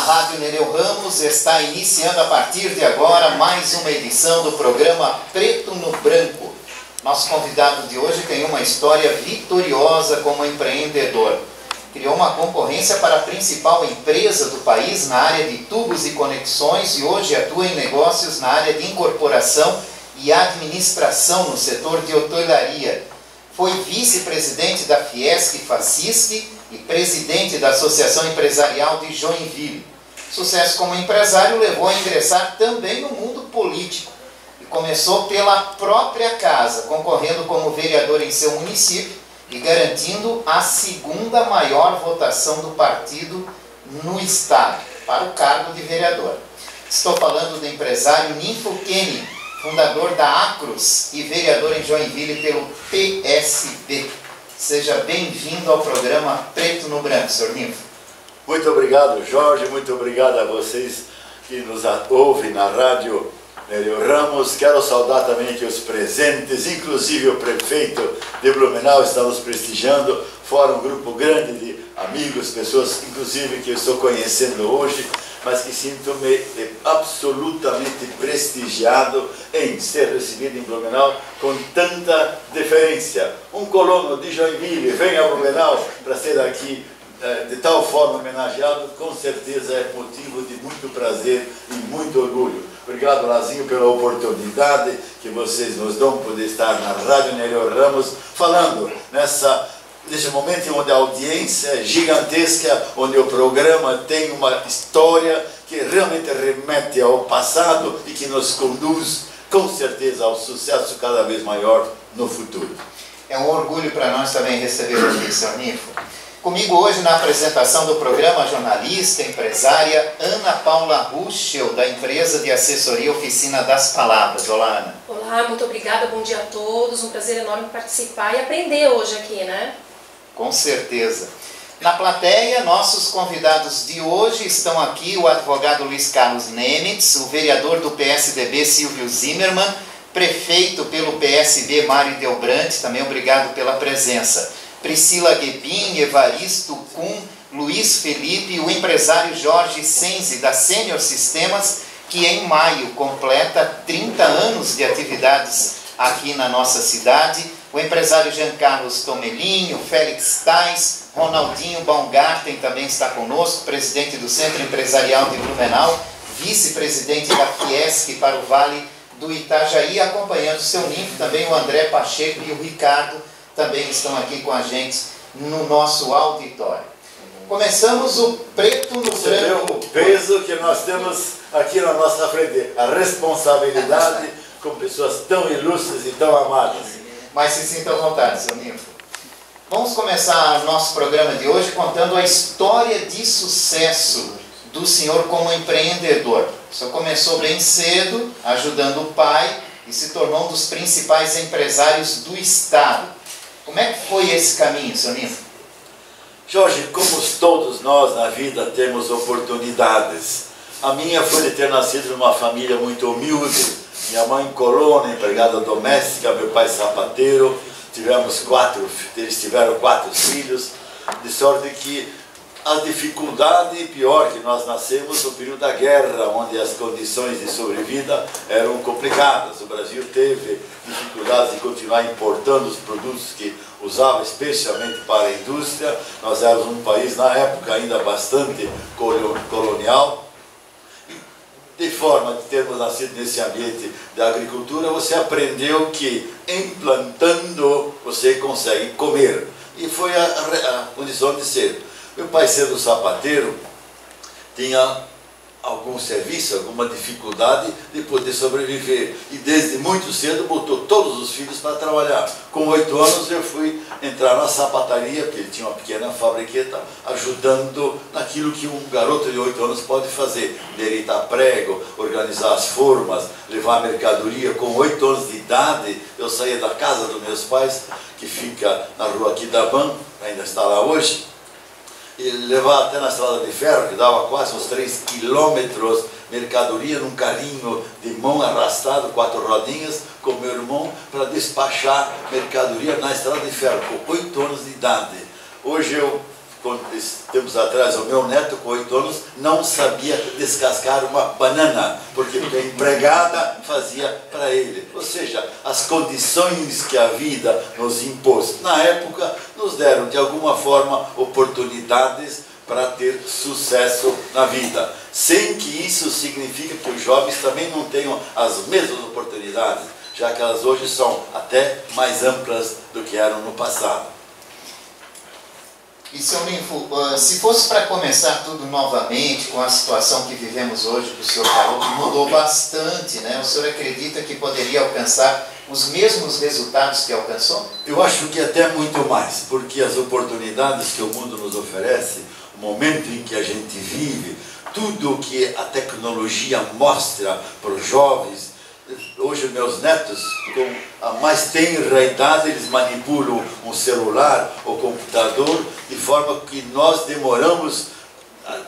Rádio Nereu Ramos está iniciando a partir de agora mais uma edição do programa Preto no Branco. Nosso convidado de hoje tem uma história vitoriosa como empreendedor. Criou uma concorrência para a principal empresa do país na área de tubos e conexões e hoje atua em negócios na área de incorporação e administração no setor de hotelaria. Foi vice-presidente da Fiesc-Facisc e presidente da Associação Empresarial de Joinville. Sucesso como empresário levou a ingressar também no mundo político e começou pela própria casa, concorrendo como vereador em seu município e garantindo a segunda maior votação do partido no estado para o cargo de vereador. Estou falando do empresário Ninfo Kenny, fundador da Acros e vereador em Joinville pelo PSB. Seja bem-vindo ao programa Preto no Branco, Sr. Ninfo. Muito obrigado, Jorge. Muito obrigado a vocês que nos ouvem na Rádio Nereu Ramos. Quero saudar também aqui os presentes, inclusive o prefeito de Blumenau está nos prestigiando. Fora um grupo grande de amigos, pessoas, inclusive, que eu estou conhecendo hoje, mas que sinto-me absolutamente prestigiado em ser recebido em Blumenau com tanta deferência. Um colono de Joinville vem a Blumenau para ser aqui de tal forma homenageado, com certeza é motivo de muito prazer e muito orgulho. Obrigado, Lazinho, pela oportunidade que vocês nos dão por estar na Rádio Nereu Ramos, falando nesse momento onde a audiência é gigantesca, onde o programa tem uma história que realmente remete ao passado e que nos conduz, com certeza, ao sucesso cada vez maior no futuro. É um orgulho para nós também receber aqui, Sr. Ninfo. Comigo hoje na apresentação do programa, a jornalista, empresária Ana Paula Ruschel, da empresa de assessoria Oficina das Palavras. Olá, Ana. Olá, muito obrigada, bom dia a todos, um prazer enorme participar e aprender hoje aqui, né? Com certeza. Na plateia, nossos convidados de hoje estão aqui o advogado Luiz Carlos Nemitz, o vereador do PSDB Silvio Zimmermann, prefeito pelo PSB Mário Delbrante, também obrigado pela presença. Priscila Guebin, Evaristo Kuhn, Luiz Felipe, o empresário Jorge Senzi, da Senior Sistemas, que em maio completa 30 anos de atividades aqui na nossa cidade, o empresário Jean Carlos Tomelinho, Félix Tais, Ronaldinho Baumgarten também está conosco, presidente do Centro Empresarial de Blumenau, vice-presidente da Fiesc para o Vale do Itajaí, acompanhando o seu Ninfo, também o André Pacheco e o Ricardo também estão aqui com a gente no nosso auditório. Começamos o Preto no Branco. Você vê o peso que nós temos aqui na nossa frente, a responsabilidade com pessoas tão ilustres e tão amadas. Mas se sinta à vontade, seu Ninfo. Vamos começar o nosso programa de hoje contando a história de sucesso do senhor como empreendedor. O senhor começou bem cedo, ajudando o pai, e se tornou um dos principais empresários do estado. Como é que foi esse caminho, seu Ninfo? Jorge, como todos nós na vida temos oportunidades. A minha foi de ter nascido numa família muito humilde. Minha mãe colona, empregada doméstica, meu pai sapateiro. Eles tiveram 4 filhos, de sorte que a dificuldade pior que nós nascemos no período da guerra, onde as condições de sobrevida eram complicadas. O Brasil teve dificuldades de continuar importando os produtos que usava especialmente para a indústria. Nós éramos um país, na época, ainda bastante colonial. De forma de termos nascido nesse ambiente da agricultura, você aprendeu que implantando você consegue comer. E foi a condição de ser. Meu pai, sendo sapateiro, tinha algum serviço, alguma dificuldade de poder sobreviver. E desde muito cedo botou todos os filhos para trabalhar. Com 8 anos eu fui entrar na sapataria, porque ele tinha uma pequena fabriqueta, ajudando naquilo que um garoto de 8 anos pode fazer. Deitar prego, organizar as formas, levar mercadoria. Com 8 anos de idade, eu saía da casa dos meus pais, que fica na rua Quidaban, ainda está lá hoje, e levar até na estrada de ferro, que dava quase uns 3 quilômetros, mercadoria num carrinho de mão arrastado, 4 rodinhas, com meu irmão, para despachar mercadoria na estrada de ferro, com 8 anos de idade. Hoje eu tempos atrás, o meu neto com 8 anos não sabia descascar uma banana, porque a empregada fazia para ele. Ou seja, as condições que a vida nos impôs na época nos deram de alguma forma oportunidades para ter sucesso na vida, sem que isso signifique que os jovens também não tenham as mesmas oportunidades, já que elas hoje são até mais amplas do que eram no passado. E, seu Linfo, se fosse para começar tudo novamente com a situação que vivemos hoje, que o senhor falou, que mudou bastante, né? O senhor acredita que poderia alcançar os mesmos resultados que alcançou? Eu acho que até muito mais, porque as oportunidades que o mundo nos oferece, o momento em que a gente vive, tudo o que a tecnologia mostra para os jovens. Hoje meus netos, com a mais tenra idade, eles manipulam um celular ou computador de forma que nós demoramos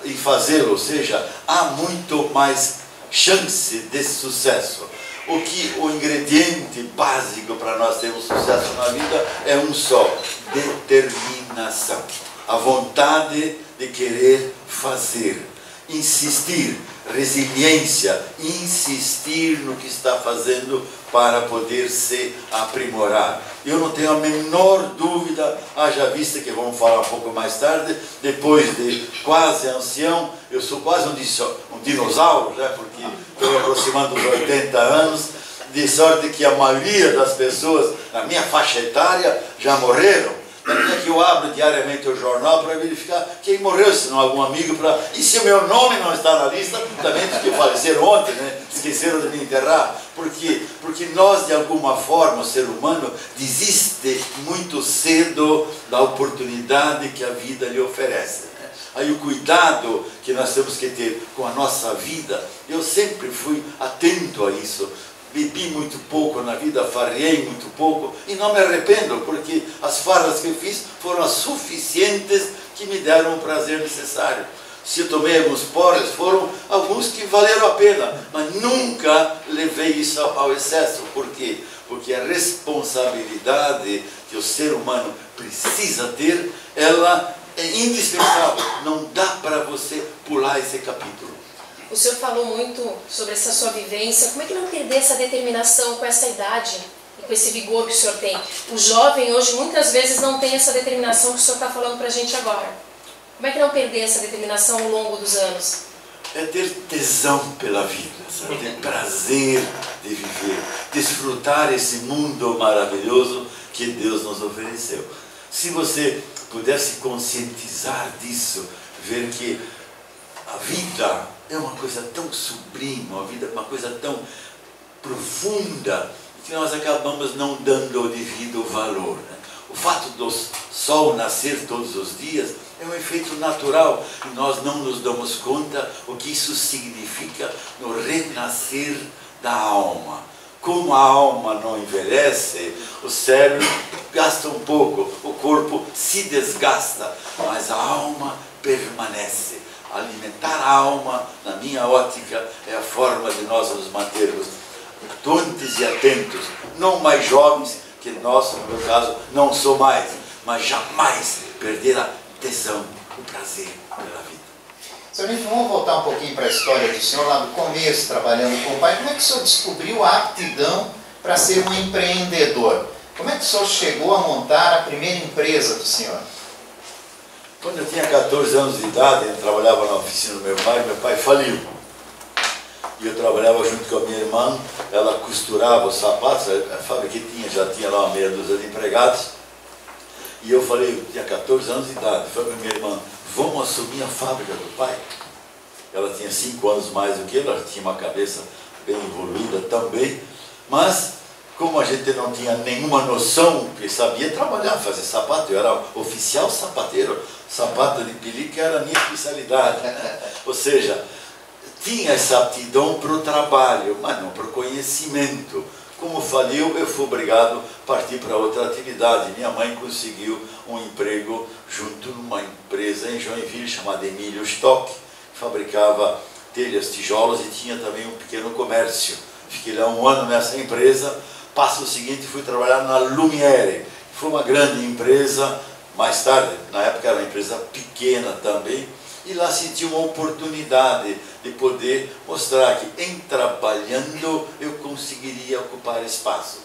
em fazê-lo, ou seja, há muito mais chance de sucesso. O ingrediente básico para nós termos sucesso na vida é um só: determinação, a vontade de querer fazer, insistir, resiliência, insistir no que está fazendo para poder se aprimorar. Eu não tenho a menor dúvida, haja vista que vamos falar um pouco mais tarde, depois de quase ancião, eu sou quase um dinossauro, né, porque estou me aproximando dos 80 anos, de sorte que a maioria das pessoas na minha faixa etária já morreram. Tanto é que eu abro diariamente o jornal para verificar quem morreu, se não algum amigo, e se o meu nome não está na lista, também dos que faleceram ontem, né? Esqueceram de me enterrar. Por quê? Porque nós, de alguma forma, o ser humano desiste muito cedo da oportunidade que a vida lhe oferece. Né? Aí o cuidado que nós temos que ter com a nossa vida, eu sempre fui atento a isso. Bebi muito pouco na vida, farriei muito pouco e não me arrependo, porque as farras que eu fiz foram as suficientes que me deram o prazer necessário. Se eu tomei alguns porres, foram alguns que valeram a pena, mas nunca levei isso ao excesso. Por quê? Porque a responsabilidade que o ser humano precisa ter, ela é indispensável, não dá para você pular esse capítulo. O senhor falou muito sobre essa sua vivência. Como é que não perder essa determinação com essa idade e com esse vigor que o senhor tem? O jovem hoje muitas vezes não tem essa determinação que o senhor está falando para a gente agora. Como é que não perder essa determinação ao longo dos anos? É ter tesão pela vida, sabe? Ter prazer de viver, desfrutar esse mundo maravilhoso que Deus nos ofereceu. Se você pudesse conscientizar disso, ver que a vida é uma coisa tão sublime, uma coisa tão profunda, que nós acabamos não dando o devido valor. Né? O fato do sol nascer todos os dias é um efeito natural e nós não nos damos conta o que isso significa no renascer da alma. Como a alma não envelhece, o cérebro gasta um pouco, o corpo se desgasta, mas a alma permanece. Alimentar a alma, na minha ótica, é a forma de nós nos mantermos tontos e atentos, não mais jovens, que nós, no meu caso, não sou mais, mas jamais perder a tesão, o prazer pela vida. Senhor Linfo, vamos voltar um pouquinho para a história do senhor, lá no começo, trabalhando com o pai. Como é que o senhor descobriu a aptidão para ser um empreendedor? Como é que o senhor chegou a montar a primeira empresa do senhor? Quando eu tinha 14 anos de idade, eu trabalhava na oficina do meu pai faliu. E eu trabalhava junto com a minha irmã, ela costurava os sapatos, a fábrica já tinha lá uma meia dúzia de empregados. E eu falei, eu tinha 14 anos de idade, falei para minha irmã, vamos assumir a fábrica do pai? Ela tinha 5 anos mais do que eu, ela tinha uma cabeça bem evoluída também, mas como a gente não tinha nenhuma noção, porque sabia trabalhar, fazer sapato, eu era oficial sapateiro, sapato de pelica era a minha especialidade. Ou seja, tinha essa aptidão para o trabalho, mas não para o conhecimento. Como faliu, eu fui obrigado a partir para outra atividade. Minha mãe conseguiu um emprego junto numa empresa em Joinville chamada Emílio Stock, que fabricava telhas, tijolos e tinha também um pequeno comércio. Fiquei lá 1 ano nessa empresa. Passo o seguinte, fui trabalhar na Lumiere. Foi uma grande empresa, mais tarde, na época era uma empresa pequena também, e lá senti uma oportunidade de poder mostrar que em trabalhando eu conseguiria ocupar espaço.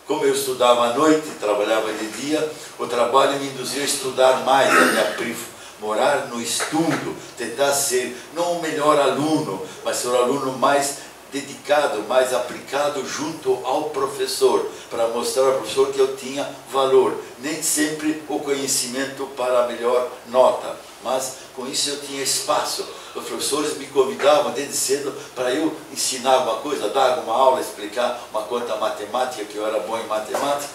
Como eu estudava à noite, trabalhava de dia, o trabalho me induzia a estudar mais, a me aprimorar no estudo, tentar ser não o melhor aluno, mas ser o aluno mais dedicado, mais aplicado junto ao professor, para mostrar ao professor que eu tinha valor. Nem sempre o conhecimento para a melhor nota, mas com isso eu tinha espaço. Os professores me convidavam desde cedo para eu ensinar alguma coisa, dar alguma aula, explicar uma conta matemática, que eu era bom em matemática,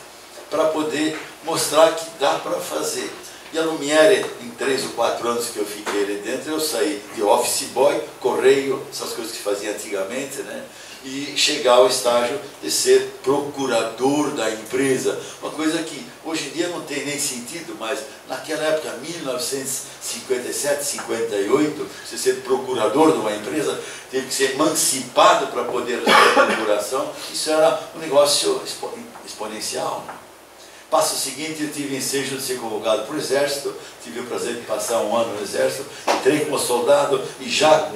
para poder mostrar que dá para fazer. E a Lumiere, em 3 ou 4 anos que eu fiquei ali dentro, eu saí de office boy, correio, essas coisas que fazia antigamente, né? E chegar ao estágio de ser procurador da empresa. Uma coisa que hoje em dia não tem nem sentido, mas naquela época, 1957, 58, você ser procurador de uma empresa, teve que ser emancipado para poder fazer a procuração. Isso era um negócio exponencial. Passo seguinte, eu tive ensejo de ser convocado para o Exército, tive o prazer de passar um ano no Exército, entrei como soldado e já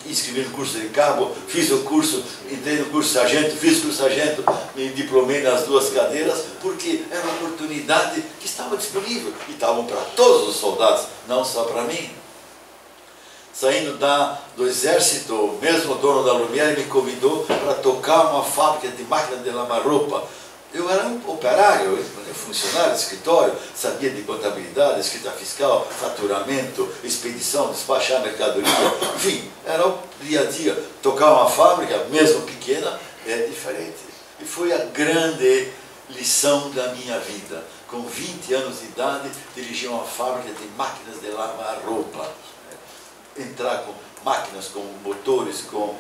inscrevi no curso de cabo, fiz o curso, entrei no curso de sargento, fiz o curso de sargento, me diplomei nas 2 cadeiras, porque era uma oportunidade que estava disponível e estavam para todos os soldados, não só para mim. Saindo do Exército, o mesmo dono da Lumiere me convidou para tocar uma fábrica de máquina de lavar roupa. Eu era um operário, funcionário de escritório, sabia de contabilidade, escrita fiscal, faturamento, expedição, despachar mercadoria, enfim, era o dia a dia. Tocar uma fábrica, mesmo pequena, é diferente. E foi a grande lição da minha vida. Com 20 anos de idade, dirigi uma fábrica de máquinas de lavar roupa. Entrar com máquinas, com motores, com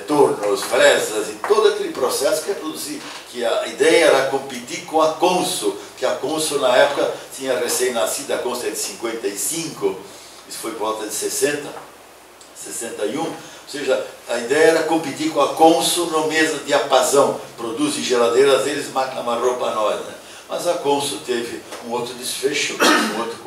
tornos, fresas e todo aquele processo que é produzir, que a ideia era competir com a Consul, que a Consul na época tinha recém-nascido, a Consul é de 55, isso foi por volta de 60, 61, ou seja, a ideia era competir com a Consul no mesmo diapasão, produzem geladeiras, eles máquina lavar roupa a nós, né? Mas a Consul teve um outro desfecho,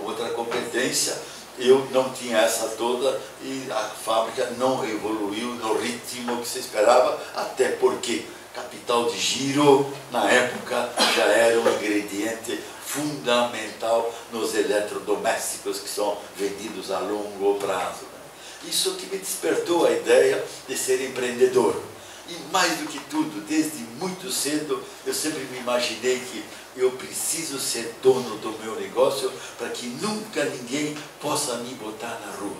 outra competência. Eu não tinha essa toda e a fábrica não evoluiu no ritmo que se esperava, até porque capital de giro, na época, já era um ingrediente fundamental nos eletrodomésticos que são vendidos a longo prazo. Isso que me despertou a ideia de ser empreendedor. E mais do que tudo, desde muito cedo, eu sempre me imaginei que eu preciso ser dono do meu negócio para que nunca ninguém possa me botar na rua.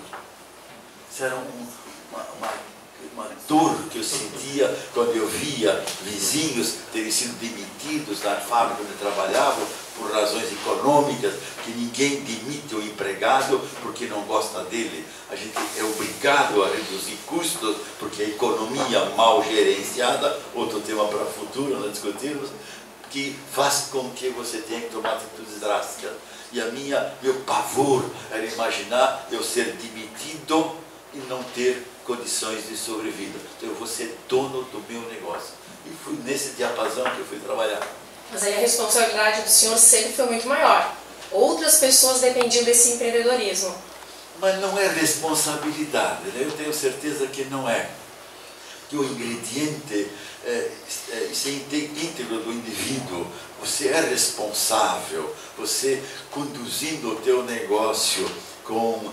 Isso era uma dor que eu sentia quando eu via vizinhos terem sido demitidos da fábrica onde trabalhavam por razões econômicas, que ninguém demite o empregado porque não gosta dele. A gente é obrigado a reduzir custos porque a economia mal gerenciada, outro tema para o futuro, nós discutirmos, que faz com que você tenha que tomar atitudes drásticas. E meu pavor era imaginar eu ser demitido e não ter condições de sobrevida. Então eu vou ser dono do meu negócio. E fui nesse diapasão que eu fui trabalhar. Mas aí a responsabilidade do senhor sempre foi muito maior. Outras pessoas dependiam desse empreendedorismo. Mas não é responsabilidade, né? Eu tenho certeza que não é. Que o ingrediente isso é íntegro do indivíduo. Você é responsável. Você, conduzindo o teu negócio com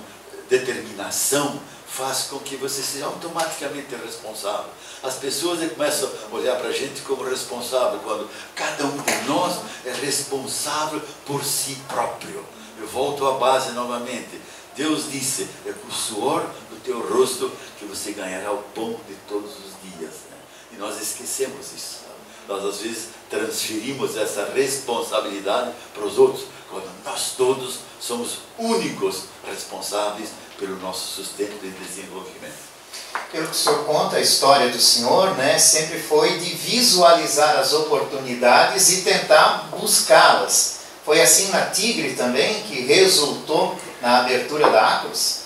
determinação, faz com que você seja automaticamente responsável. As pessoas começam a olhar para a gente como responsável, quando cada um de nós é responsável por si próprio. Eu volto à base novamente. Deus disse, é com o suor do teu rosto que você ganhará o pão de todos os dias. Né? E nós esquecemos isso. Nós às vezes transferimos essa responsabilidade para os outros, quando nós todos somos únicos responsáveis pelo nosso sustento e desenvolvimento. Pelo que o senhor conta, a história do senhor, né, sempre foi de visualizar as oportunidades e tentar buscá-las. Foi assim na Tigre também, que resultou na abertura da Acros?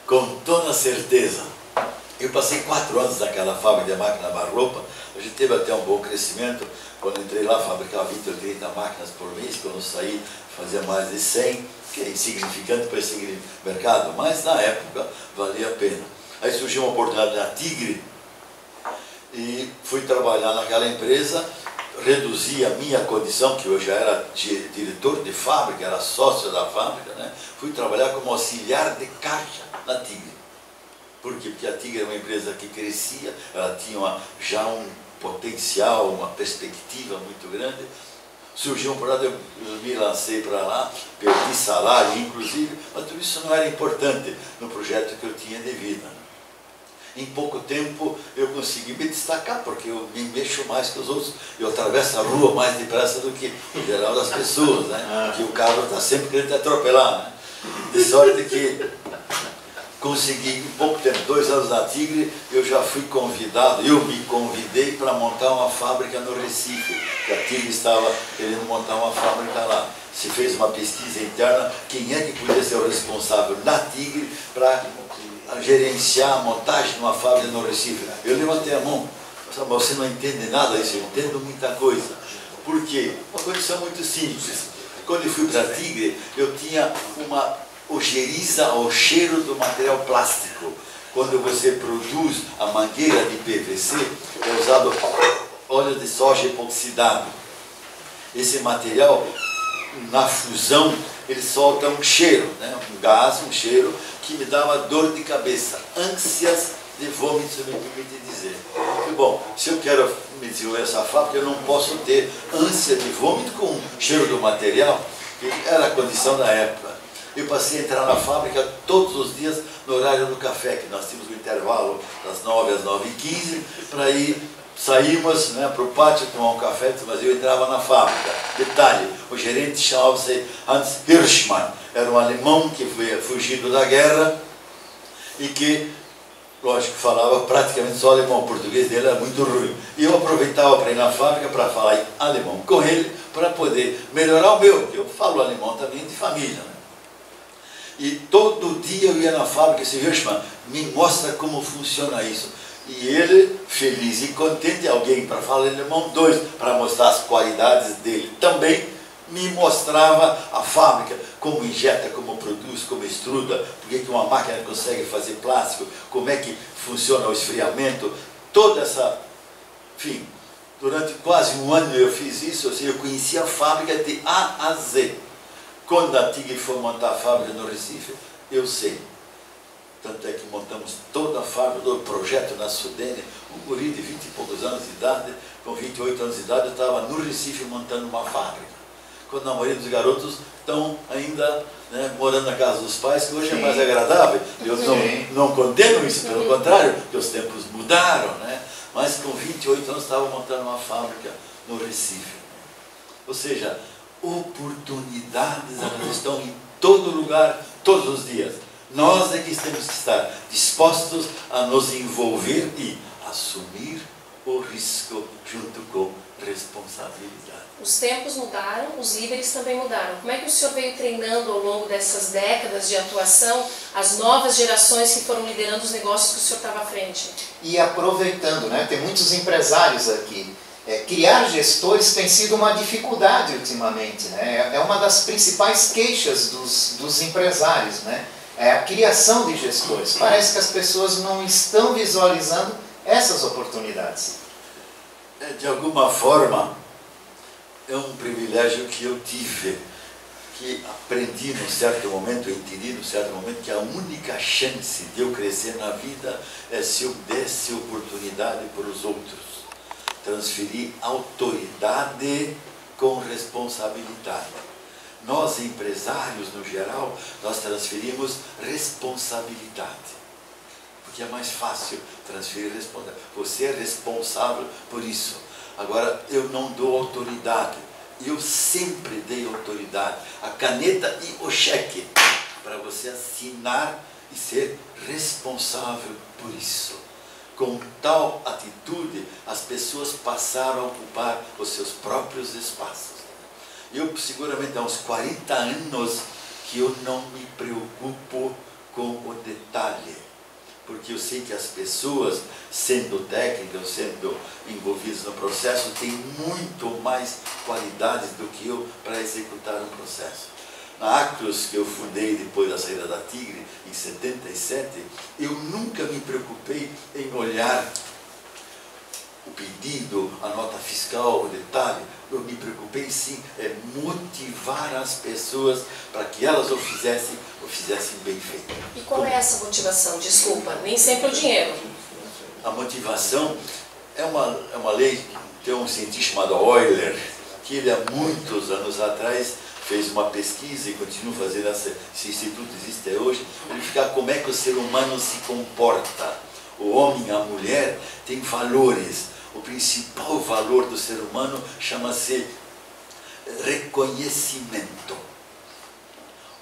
Com toda certeza. Eu passei 4 anos naquela fábrica de máquina de lavar roupa. A gente teve até um bom crescimento. Quando entrei lá, fabricava 20 ou 30 máquinas por mês. Quando saí, fazia mais de 100, que é insignificante para esse mercado, mas na época valia a pena. Aí surgiu uma oportunidade na Tigre e fui trabalhar naquela empresa. Reduzi a minha condição, que eu já era diretor de fábrica, era sócio da fábrica, né? Fui trabalhar como auxiliar de caixa na Tigre. Por quê? Porque a Tigre é uma empresa que crescia, ela tinha já um potencial, uma perspectiva muito grande. Surgiu um problema, eu me lancei para lá, perdi salário inclusive, mas tudo isso não era importante no projeto que eu tinha de vida. Em pouco tempo eu consegui me destacar, porque eu me mexo mais que os outros, eu atravesso a rua mais depressa do que o geral das pessoas, né? Porque o carro está sempre querendo atropelar, né? De sorte que consegui, em pouco tempo, 2 anos na Tigre, eu já fui convidado, eu me convidei para montar uma fábrica no Recife, que a Tigre estava querendo montar uma fábrica lá. Se fez uma pesquisa interna, quem é que podia ser o responsável na Tigre para gerenciar a montagem de uma fábrica no Recife. Eu levantei a mão, mas você não entende nada disso, eu entendo muita coisa. Por quê? Uma condição muito simples. Quando eu fui para a Tigre, eu tinha uma ojeriza ao cheiro do material plástico. Quando você produz a mangueira de PVC, é usado óleo de soja epoxidado. Esse material, na fusão, ele solta um cheiro, né? Um gás, um cheiro, que me dava dor de cabeça, ânsias de vômito, se me permite dizer. E, bom, se eu quero me desenvolver essa fábrica, eu não posso ter ânsia de vômito com o cheiro do material, que era a condição da época. Eu passei a entrar na fábrica todos os dias no horário do café, que nós tínhamos um intervalo das 9 às 9h15, para ir, saímos, né, para o pátio tomar um café, mas eu entrava na fábrica. Detalhe, o gerente chamava-se Hans Hirschmann, era um alemão que foi fugido da guerra e que, lógico, falava praticamente só alemão, o português dele era muito ruim. E eu aproveitava para ir na fábrica para falar em alemão com ele, para poder melhorar o meu, porque eu falo alemão também de família, né? E todo dia eu ia na fábrica e disse, Hirschmann, me mostra como funciona isso. E ele, feliz e contente, alguém para falar alemão, 2 para mostrar as qualidades dele também, me mostrava a fábrica, como injeta, como produz, como extruda, por que uma máquina consegue fazer plástico, como é que funciona o esfriamento, toda essa... Enfim, durante quase um ano eu fiz isso, ou seja, eu conheci a fábrica de A a Z. Quando a Tigre foi montar a fábrica no Recife, eu sei. Tanto é que montamos toda a fábrica, todo o projeto na Sudene, um guri de 20 e poucos anos de idade, com 28 anos de idade, eu estava no Recife montando uma fábrica. Quando a maioria dos garotos estão ainda, né, morando na casa dos pais, que hoje é mais agradável. Eu não condeno isso, pelo contrário, porque os tempos mudaram, né? Mas com 28 anos estava montando uma fábrica no Recife. Ou seja, oportunidades elas estão em todo lugar, todos os dias. Nós é que temos que estar dispostos a nos envolver e assumir o risco junto com responsabilidade. Os tempos mudaram, os líderes também mudaram. Como é que o senhor veio treinando ao longo dessas décadas de atuação as novas gerações que foram liderando os negócios que o senhor estava à frente? E aproveitando, né, tem muitos empresários aqui. Criar gestores tem sido uma dificuldade ultimamente, né? É uma das principais queixas dos empresários, né? É a criação de gestores. Parece que as pessoas não estão visualizando essas oportunidades. De alguma forma, é um privilégio que eu tive, que aprendi num certo momento, eu entendi num certo momento que a única chance de eu crescer na vida é se eu desse oportunidade para os outros. Transferir autoridade com responsabilidade. Nós, empresários, no geral, nós transferimos responsabilidade. Porque é mais fácil transferir responsabilidade. Você é responsável por isso. Agora, eu não dou autoridade. Eu sempre dei autoridade. A caneta e o cheque. Para você assinar e ser responsável por isso. Com tal atitude, as pessoas passaram a ocupar os seus próprios espaços. Eu, seguramente, há uns 40 anos que eu não me preocupo com o detalhe. Por porque eu sei que as pessoas, sendo técnicas, sendo envolvidas no processo, têm muito mais qualidades do que eu para executar um processo. Na Acros, que eu fundei depois da saída da Tigre, em 77, eu nunca me preocupei em olhar o pedido, a nota fiscal, o detalhe. Eu me preocupei sim em motivar as pessoas para que elas o fizessem bem feito. E qual é essa motivação? Desculpa, nem sempre o dinheiro. A motivação é uma lei, tem um cientista chamado Euler, que ele há muitos anos atrás fez uma pesquisa e continua fazendo, esse instituto existe até hoje, verificar como é que o ser humano se comporta. O homem e a mulher têm valores. O principal valor do ser humano chama-se reconhecimento.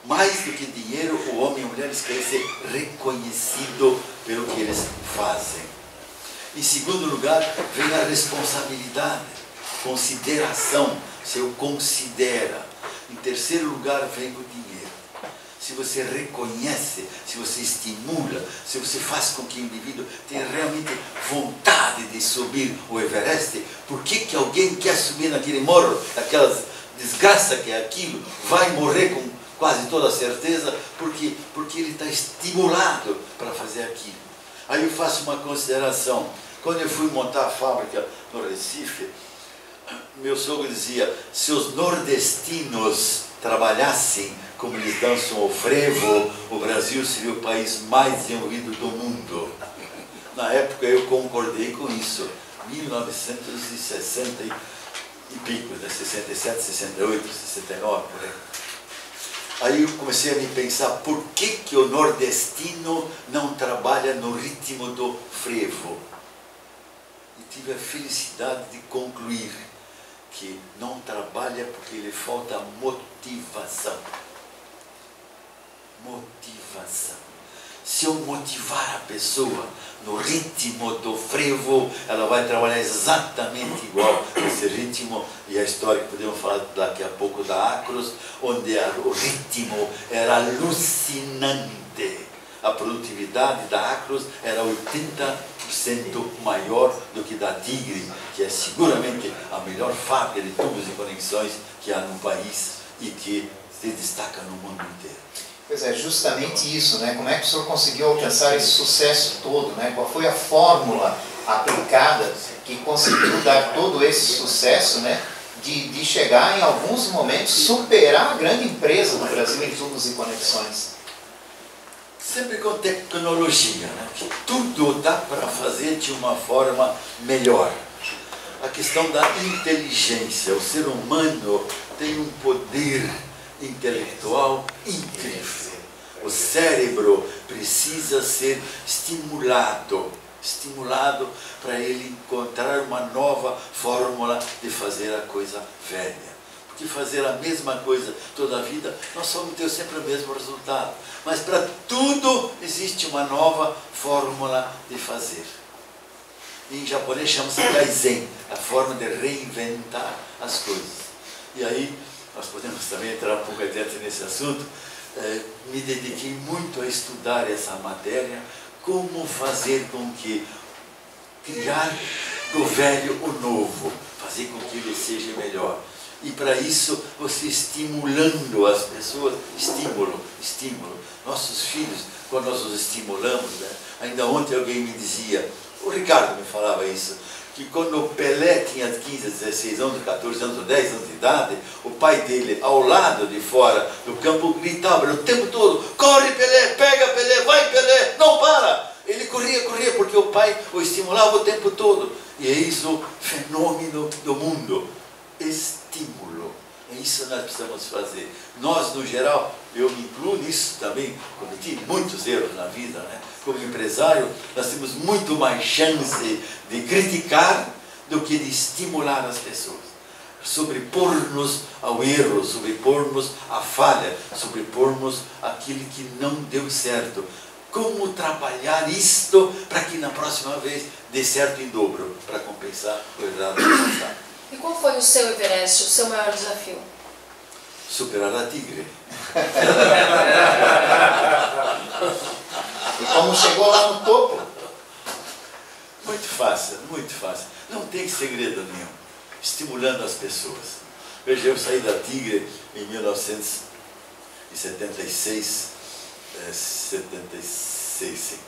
Mais do que dinheiro, o homem e a mulher querem ser reconhecidos pelo que eles fazem. Em segundo lugar, vem a responsabilidade, consideração, se eu considera. Em terceiro lugar, vem o dinheiro. Se você reconhece, se você estimula, se você faz com que o indivíduo tenha realmente vontade de subir o Everest, por que alguém quer subir naquele morro, aquela desgraça que é aquilo, vai morrer com quase toda certeza, porque ele está estimulado para fazer aquilo. Aí eu faço uma consideração. Quando eu fui montar a fábrica no Recife, meu sogro dizia, se os nordestinos trabalhassem como eles dançam o frevo, o Brasil seria o país mais desenvolvido do mundo. Na época eu concordei com isso, 1960 e pico, né? 67, 68, 69, por aí. Aí eu comecei a me pensar, por que o nordestino não trabalha no ritmo do frevo? E tive a felicidade de concluir que não trabalha porque lhe falta motivação. Motivação. Se eu motivar a pessoa no ritmo do frevo, ela vai trabalhar exatamente igual esse ritmo. E a história que podemos falar daqui a pouco da Acros, onde o ritmo era alucinante. A produtividade da Acros era 80% maior do que da Tigre, que é seguramente a melhor fábrica de tubos e conexões que há no país e que se destaca no mundo inteiro. Pois é, justamente isso, né? Como é que o senhor conseguiu alcançar esse sucesso todo, né? Qual foi a fórmula aplicada que conseguiu dar todo esse sucesso, né? De chegar em alguns momentos, superar a grande empresa do Brasil em tubos e conexões? Sempre com tecnologia, né? Que tudo dá para fazer de uma forma melhor. A questão da inteligência, o ser humano tem um poder intelectual incrível. O cérebro precisa ser estimulado para ele encontrar uma nova fórmula de fazer a coisa velha. Porque fazer a mesma coisa toda a vida, nós vamos ter sempre o mesmo resultado. Mas para tudo existe uma nova fórmula de fazer. Em japonês chama-se Kaizen, a forma de reinventar as coisas. E aí, nós podemos também entrar um pouco adiante nesse assunto. Me dediquei muito a estudar essa matéria, como fazer com que criar do velho o novo, fazer com que ele seja melhor. E para isso, você estimulando as pessoas, estímulo. Nossos filhos, quando nós os estimulamos, né? Ainda ontem alguém me dizia, o Ricardo me falava isso, que quando o Pelé tinha 15, 16 anos, 14 anos, 10 anos de idade, o pai dele, ao lado de fora do campo, gritava o tempo todo, corre Pelé, pega Pelé, vai Pelé, não para! Ele corria, porque o pai o estimulava o tempo todo. E é isso o fenômeno do mundo, estímulo. É isso que nós precisamos fazer. Nós, no geral, eu me incluo nisso também, cometi muitos erros na vida, né? Como empresário, nós temos muito mais chance de criticar do que de estimular as pessoas. Sobrepor-nos ao erro, sobrepor-nos à falha, sobrepor-nos àquilo que não deu certo. Como trabalhar isto para que na próxima vez dê certo em dobro, para compensar o errado do passado. E qual foi o seu Everest, o seu maior desafio? Superar a Tigre. E como chegou lá no topo? Muito fácil, muito fácil. Não tem segredo nenhum. Estimulando as pessoas. Veja, eu saí da Tigre em 1976, 76, sim.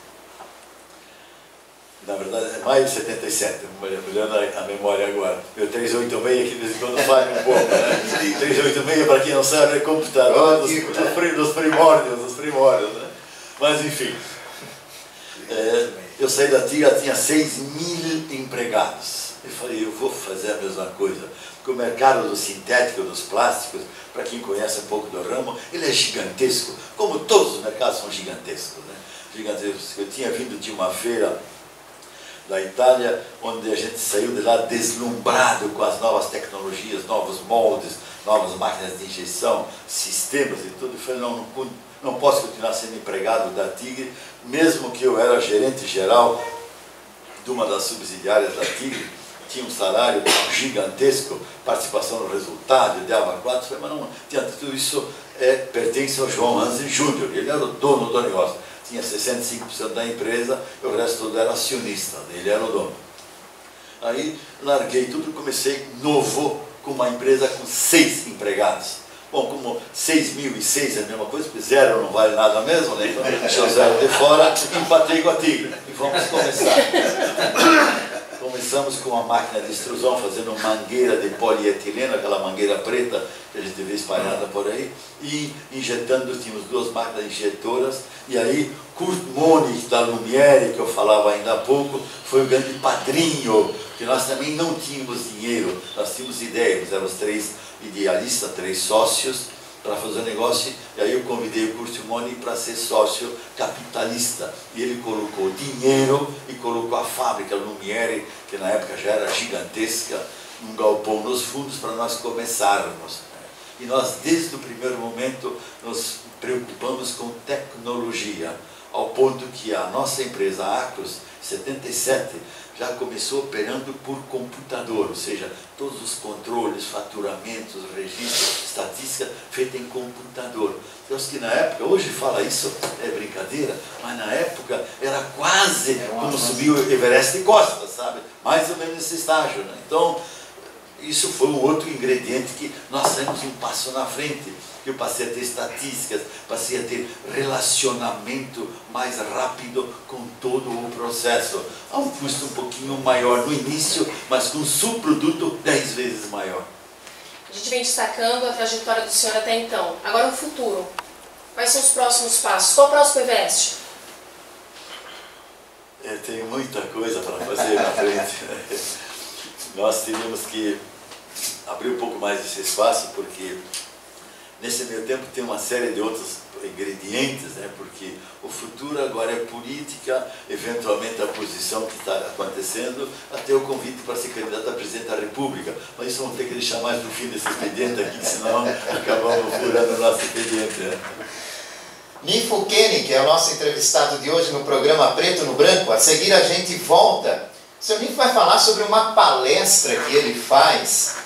Na verdade, é mais de 77, olhando a memória agora. Meu 386, que de vez em quando falha um pouco, né? 386, para quem não sabe, é computador dos primórdios, né? Mas, enfim, eu saí da Tigre, tinha 6.000 empregados. Eu falei, eu vou fazer a mesma coisa. Porque o mercado do sintético, dos plásticos, para quem conhece um pouco do ramo, ele é gigantesco, como todos os mercados são gigantescos, né? Gigantescos. Eu tinha vindo de uma feira da Itália, onde a gente saiu de lá deslumbrado com as novas tecnologias, novos moldes, novas máquinas de injeção, sistemas e tudo. Eu falei, não posso continuar sendo empregado da Tigre, mesmo que eu era gerente geral de uma das subsidiárias da Tigre, tinha um salário gigantesco, participação no resultado, dava 4, mas não tinha tudo isso, pertence ao João Hansen Júnior, ele era o dono do negócio. Tinha 65% da empresa, e o resto todo era acionista, ele era o dono. Aí larguei tudo e comecei novo com uma empresa com 6 empregados. Bom, como 6.006 é a mesma coisa, porque 0 não vale nada mesmo, né? Então deixei o 0 de fora e empatei com a Tigre. E vamos começar. Começamos com uma máquina de extrusão, fazendo mangueira de polietileno, aquela mangueira preta que a gente vê espalhada por aí, e injetando, tínhamos 2 máquinas injetoras, e aí Kurt Monick da Lumière, que eu falava ainda há pouco, foi o grande padrinho, porque nós também não tínhamos dinheiro, nós tínhamos ideias, éramos 3 idealistas, 3 sócios, para fazer o negócio, e aí eu convidei o Kurt Monick para ser sócio capitalista, e ele colocou dinheiro e colocou a fábrica Lumière, que na época já era gigantesca, um galpão nos fundos para nós começarmos. E nós, desde o primeiro momento, nos preocupamos com tecnologia, ao ponto que a nossa empresa, a Acros, 77, já começou operando por computador, ou seja, todos os controles, faturamentos, registros, estatística feita em computador. Eu acho que na época, hoje fala isso, é brincadeira, mas na época era quase como subir o Everest de costas, sabe? Mais ou menos nesse estágio, né? Então, isso foi um outro ingrediente que nós saímos um passo na frente. Eu passei a ter estatísticas, passei a ter relacionamento mais rápido com todo o processo. A um custo um pouquinho maior no início, mas com um subproduto 10 vezes maior. A gente vem destacando a trajetória do senhor até então. Agora o futuro. Quais são os próximos passos? Qual o próximo Evest? Tem muita coisa para fazer na frente. Nós teríamos que abrir um pouco mais esse espaço, porque nesse meio tempo tem uma série de outros ingredientes, né? Porque o futuro agora é política, eventualmente a posição que está acontecendo, até o convite para ser candidato a presidente da República. Mas isso vamos ter que deixar mais no fim desse expediente aqui, senão acabamos furando o nosso expediente. Né? Nifo Koenig, que é o nosso entrevistado de hoje no programa Preto no Branco. A seguir a gente volta. O seu Nifo vai falar sobre uma palestra que ele faz,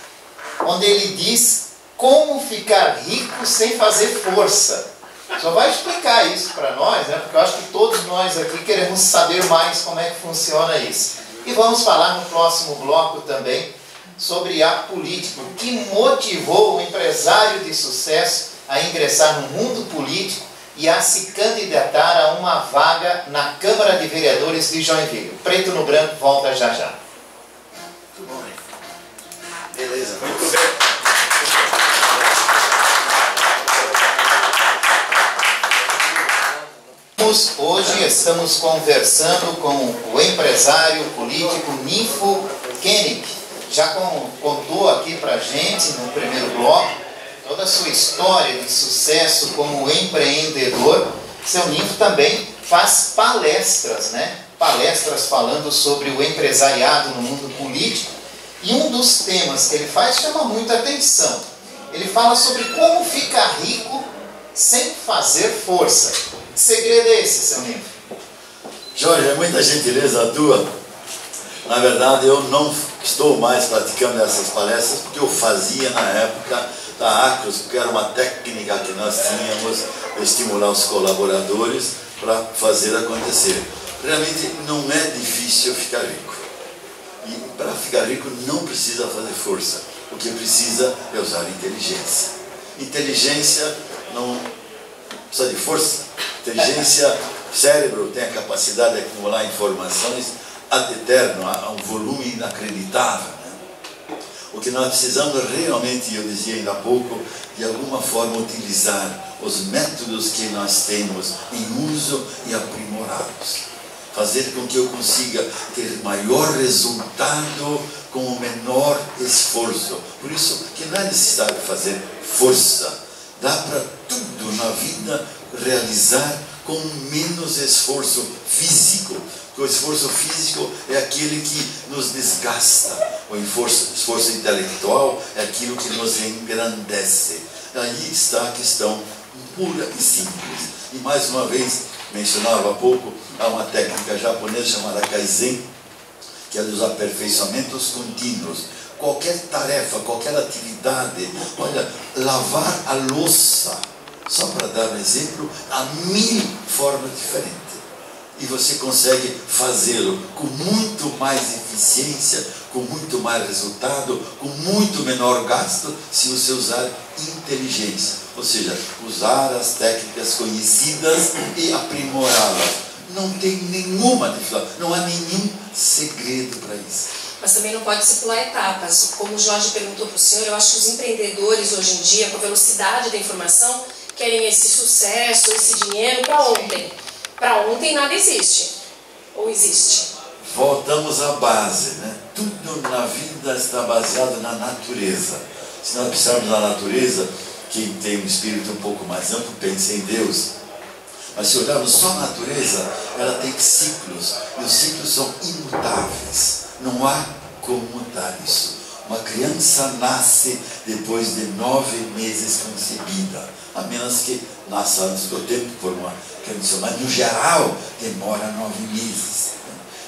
onde ele diz como ficar rico sem fazer força. Só vai explicar isso para nós, né? Porque eu acho que todos nós aqui queremos saber mais como é que funciona isso. E vamos falar no próximo bloco também sobre a política, o que motivou o empresário de sucesso a ingressar no mundo político e a se candidatar a uma vaga na Câmara de Vereadores de Joinville. Preto no Branco volta já já. Muito bom, hein? Beleza, muito bem. Hoje estamos conversando com o empresário político Nifo Koenig. Já contou aqui pra gente no primeiro bloco toda a sua história de sucesso como empreendedor. Seu Nifo também faz palestras, né? Palestras falando sobre o empresariado no mundo político. E um dos temas que ele faz chama muita atenção. Ele fala sobre como ficar rico sem fazer força. Que segredo é esse, seu Nifo? Jorge, é muita gentileza tua. Na verdade, eu não estou mais praticando essas palestras porque eu fazia na época da Acros, que era uma técnica que nós tínhamos de estimular os colaboradores, para fazer acontecer. Realmente não é difícil ficar rico. E para ficar rico não precisa fazer força. O que precisa é usar inteligência. Inteligência não precisa de força. Inteligência, o cérebro tem a capacidade de acumular informações ad eterno, a um volume inacreditável. O que nós precisamos realmente, eu dizia ainda há pouco, de alguma forma utilizar os métodos que nós temos em uso e aprimorá-los. Fazer com que eu consiga ter maior resultado com o menor esforço. Por isso que não é necessário fazer força. Dá para tudo na vida realizar com menos esforço físico. Porque o esforço físico é aquele que nos desgasta. O esforço intelectual é aquilo que nos engrandece. Aí está a questão pura e simples. E mais uma vez, mencionava há pouco, há uma técnica japonesa chamada Kaizen, que é dos aperfeiçoamentos contínuos. Qualquer tarefa, qualquer atividade, olha, lavar a louça, só para dar um exemplo, há 1000 formas diferentes. E você consegue fazê-lo com muito mais eficiência, com muito mais resultado, com muito menor gasto, se você usar inteligência. Ou seja, usar as técnicas conhecidas e aprimorá-las. Não tem nenhuma dificuldade, não há nenhum segredo para isso. Mas também não pode se pular etapas. Como o Jorge perguntou para o senhor, eu acho que os empreendedores hoje em dia, com a velocidade da informação, querem esse sucesso, esse dinheiro para ontem. Para ontem nada existe. Ou existe? Voltamos à base, né? Tudo na vida está baseado na natureza. Se nós pensarmos na natureza, quem tem um espírito um pouco mais amplo pensa em Deus. Mas se olharmos só a natureza, ela tem ciclos. E os ciclos são imutáveis. Não há como mudar isso. Uma criança nasce depois de 9 meses concebida. A menos que nasça antes do tempo, por uma condição. Mas no geral, demora 9 meses.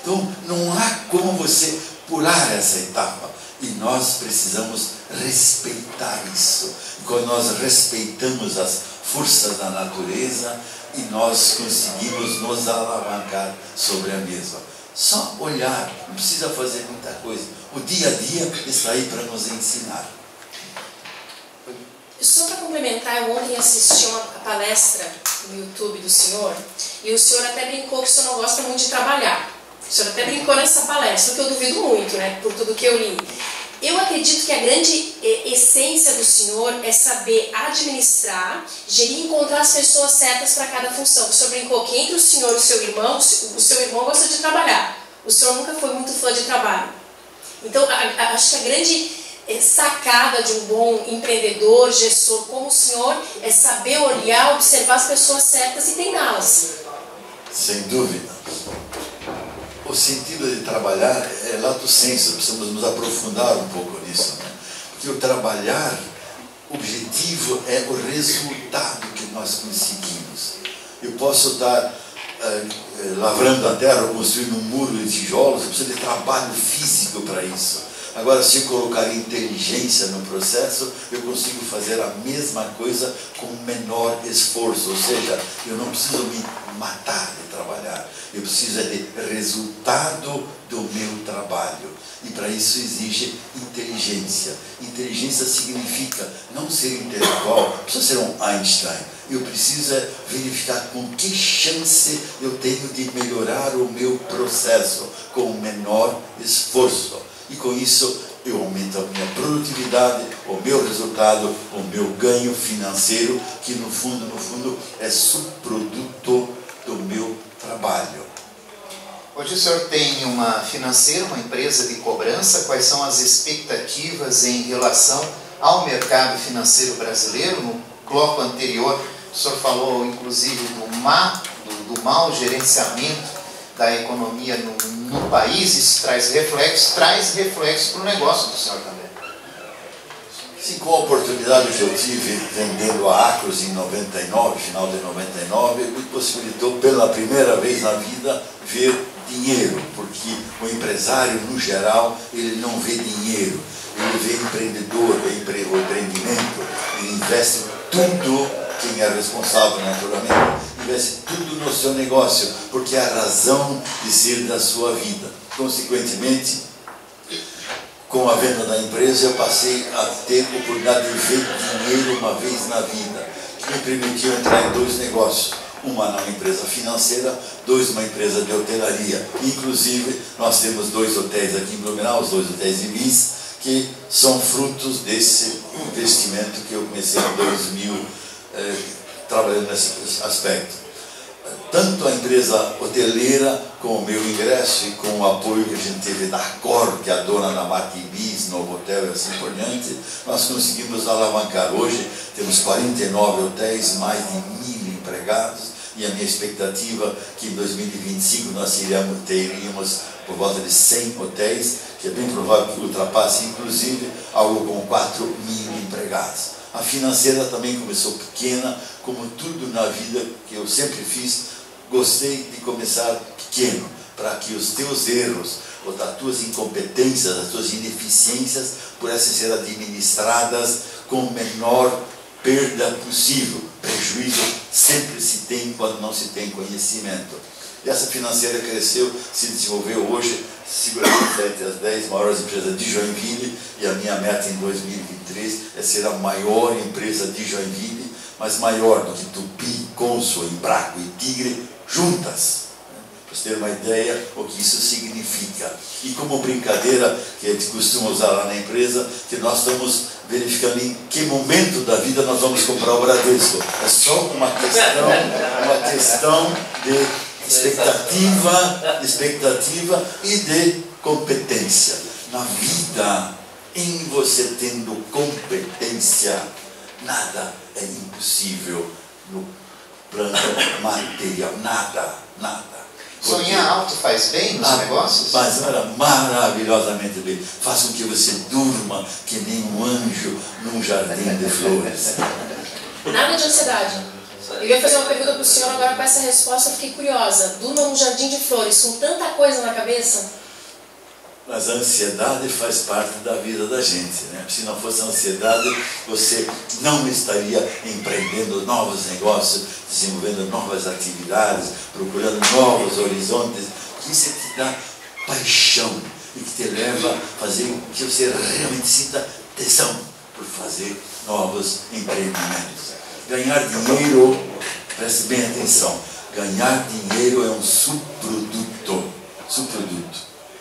Então, não há como você pular essa etapa. E nós precisamos respeitar isso. E quando nós respeitamos as forças da natureza, e nós conseguimos nos alavancar sobre a mesma. Só olhar, não precisa fazer muita coisa. O dia a dia está aí para nos ensinar. Só para complementar, eu ontem assisti uma palestra no YouTube do senhor, e o senhor até brincou que o senhor não gosta muito de trabalhar. O senhor até brincou nessa palestra, o que eu duvido muito, né, por tudo que eu li. Eu acredito que a grande essência do senhor é saber administrar, gerir e encontrar as pessoas certas para cada função. O senhor brincou que entre o senhor e o seu irmão gosta de trabalhar. O senhor nunca foi muito fã de trabalho. Então, acho que a grande sacada de um bom empreendedor, gestor como o senhor, é saber olhar, observar as pessoas certas e treiná-las. Sem dúvida. O sentido de trabalhar é lato sensu, precisamos nos aprofundar um pouco nisso, né? Porque o trabalhar, o objetivo é o resultado que nós conseguimos. Eu posso estar lavrando a terra ou construindo um muro de tijolos, eu preciso de trabalho físico para isso. Agora, se eu colocar inteligência no processo, eu consigo fazer a mesma coisa com menor esforço. Ou seja, eu não preciso me matar de trabalhar. Eu preciso de resultado do meu trabalho. E para isso exige inteligência. Inteligência significa não ser intelectual, não precisa ser um Einstein. Eu preciso verificar com que chance eu tenho de melhorar o meu processo com o menor esforço. E com isso eu aumento a minha produtividade, o meu resultado, o meu ganho financeiro, que no fundo é subproduto do meu trabalho. Hoje o senhor tem uma financeira, uma empresa de cobrança. Quais são as expectativas em relação ao mercado financeiro brasileiro? No bloco anterior, o senhor falou inclusive do mau gerenciamento da economia no país. Isso traz reflexos para o negócio do senhor também. Sim, com a oportunidade que eu tive vendendo a Acros em 99, final de 99, me possibilitou pela primeira vez na vida ver dinheiro, porque o empresário, no geral, ele não vê dinheiro, ele vê empreendedor, vê o empreendimento, ele investe tudo, quem é responsável naturalmente, tivesse tudo no seu negócio, porque é a razão de ser da sua vida. Consequentemente, com a venda da empresa, eu passei a ter a oportunidade de ver dinheiro uma vez na vida, que me permitiu entrar em 2 negócios. Uma na empresa financeira, 2 uma empresa de hotelaria. Inclusive, nós temos 2 hotéis aqui em Blumenau, os 2 hotéis de Vis, que são frutos desse investimento que eu comecei em 2000, trabalhando nesse aspecto. Tanto a empresa hoteleira, com o meu ingresso e com o apoio que a gente teve da Cor, que é a dona da marca Ibis, Novo Hotel e assim por diante, nós conseguimos alavancar. Hoje temos 49 hotéis, mais de 1000 empregados, e a minha expectativa é que em 2025 nós teríamos por volta de 100 hotéis, que é bem provável que ultrapasse inclusive algo como 4.000 empregados. A financeira também começou pequena, como tudo na vida que eu sempre fiz. Gostei de começar pequeno, para que os teus erros, ou as tuas incompetências, as tuas ineficiências, pudessem ser administradas com a menor perda possível. Prejuízo sempre se tem quando não se tem conhecimento. E essa financeira cresceu, se desenvolveu hoje, seguramente entre as 10 maiores empresas de Joinville, e a minha meta em 2023 é ser a maior empresa de Joinville, mas maior do que Tupi, Consul, Embraco e Tigre juntas. Para você ter uma ideia o que isso significa. E como brincadeira que a gente costuma usar lá na empresa, que nós estamos verificando em que momento da vida nós vamos comprar o Bradesco. É só uma questão de expectativa e de competência. Na vida, em você tendo competência, nada é impossível no plano material. Nada. Sonhar alto faz bem nos negócios? Faz maravilhosamente bem. Faz com que você durma que nem um anjo num jardim de flores. Nada de ansiedade. Eu ia fazer uma pergunta para o senhor, agora com essa resposta eu fiquei curiosa. Durma num jardim de flores, com tanta coisa na cabeça? Mas a ansiedade faz parte da vida da gente, né? Se não fosse a ansiedade, você não estaria empreendendo novos negócios, desenvolvendo novas atividades, procurando novos horizontes. Isso te dá paixão e que te leva a fazer que você realmente sinta tesão por fazer novos empreendimentos. Ganhar dinheiro, preste bem atenção, ganhar dinheiro é um subproduto.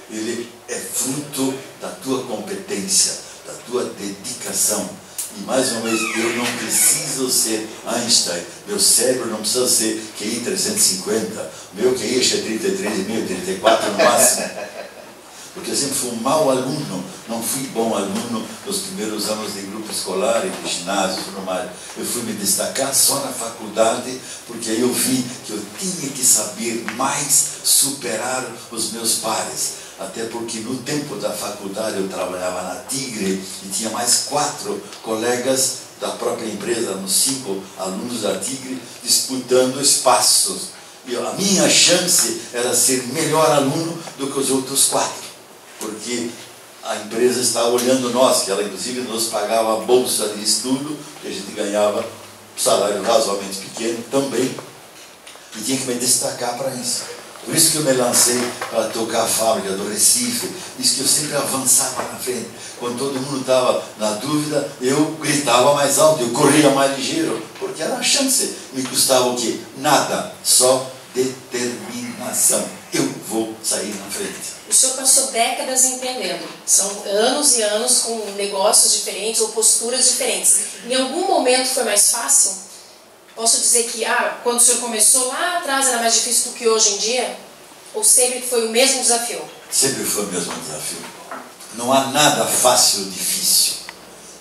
Ele é fruto da tua competência, da tua dedicação. E mais uma vez, eu não preciso ser Einstein, meu cérebro não precisa ser QI 350, meu QI é 33.000, 34 no máximo. Porque eu sempre fui um mau aluno, não fui bom aluno nos primeiros anos de grupo escolar e de ginásio e tudo mais. Eu fui me destacar só na faculdade, porque aí eu vi que eu tinha que saber mais superar os meus pares. Até porque no tempo da faculdade eu trabalhava na Tigre e tinha mais 4 colegas da própria empresa, uns 5 alunos da Tigre, disputando espaços. E a minha chance era ser melhor aluno do que os outros 4. Porque a empresa estava olhando nós, que ela inclusive nos pagava a bolsa de estudo, que a gente ganhava um salário razoavelmente pequeno também, e tinha que me destacar para isso. Por isso que eu me lancei para tocar a fábrica do Recife, isso que eu sempre avançava na frente. Quando todo mundo estava na dúvida, eu gritava mais alto, eu corria mais ligeiro, porque era a chance. Me custava o quê? Nada, só determinação. Eu vou sair na frente. O senhor passou décadas empreendendo. São anos e anos com negócios diferentes ou posturas diferentes. Em algum momento foi mais fácil? Posso dizer que quando o senhor começou lá atrás era mais difícil do que hoje em dia? Ou sempre foi o mesmo desafio? Sempre foi o mesmo desafio. Não há nada fácil ou difícil.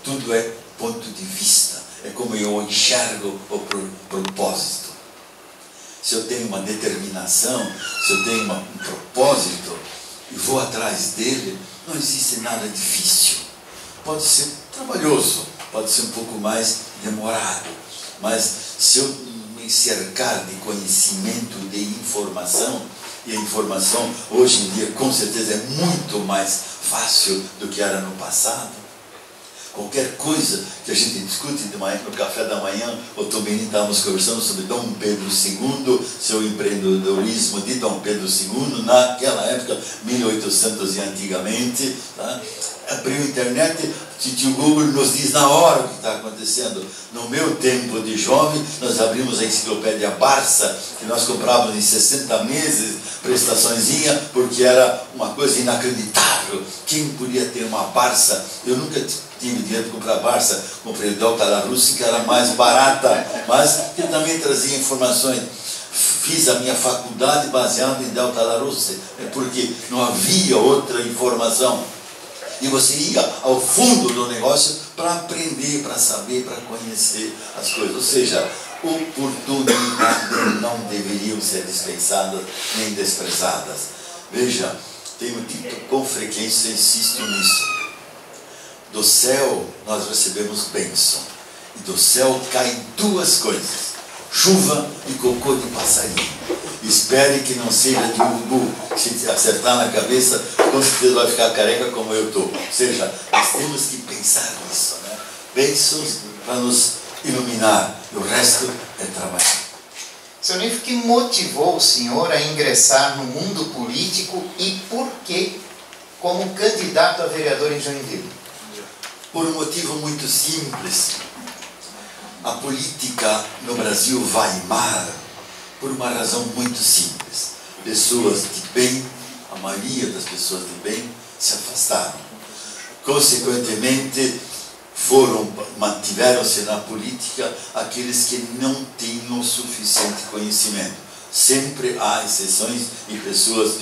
Tudo é ponto de vista. É como eu enxergo o propósito. Se eu tenho uma determinação, se eu tenho um propósito e vou atrás dele, não existe nada difícil. Pode ser trabalhoso, pode ser um pouco mais demorado, mas se eu me cercar de conhecimento, de informação, e a informação hoje em dia com certeza é muito mais fácil do que era no passado. Qualquer coisa que a gente discute de manhã, no café da manhã, ou também estávamos conversando sobre Dom Pedro II, seu empreendedorismo de Dom Pedro II, naquela época, 1800 e antigamente, tá? Abriu a internet, o Google nos diz na hora o que está acontecendo. No meu tempo de jovem, nós abrimos a enciclopédia Barça, que nós comprávamos em 60 meses, prestaçõezinha, porque era uma coisa inacreditável. Quem podia ter uma Barça? Eu nunca tive dinheiro de comprar Barça, comprei o Delta La Russa, que era mais barata, mas que também trazia informações. Fiz a minha faculdade baseada em Delta La Russa, porque não havia outra informação. E você ia ao fundo do negócio para aprender, para saber, para conhecer as coisas. Ou seja, oportunidades não deveriam ser dispensadas nem desprezadas. Veja, tenho dito com frequência, insisto nisso. Do céu nós recebemos bênção. E do céu caem duas coisas: chuva e cocô de passarinho. Espere que não seja de urubu, que se te acertar na cabeça, com certeza vai ficar careca como eu estou. Ou seja, nós temos que pensar nisso, né? Bênçãos para nos iluminar, e o resto é trabalhar. Seu Nifo, que motivou o senhor a ingressar no mundo político e por que como candidato a vereador em Joinville? Por um motivo muito simples. A política no Brasil vai mal por uma razão muito simples. Pessoas de bem, a maioria das pessoas de bem, se afastaram. Consequentemente, mantiveram-se na política aqueles que não tinham suficiente conhecimento. Sempre há exceções e pessoas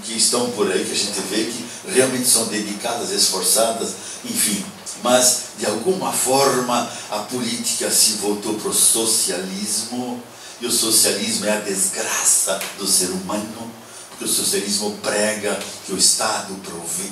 que estão por aí, que a gente vê que realmente são dedicadas, esforçadas, enfim. Mas, de alguma forma, a política se voltou para o socialismo, e o socialismo é a desgraça do ser humano, porque o socialismo prega que o Estado provê.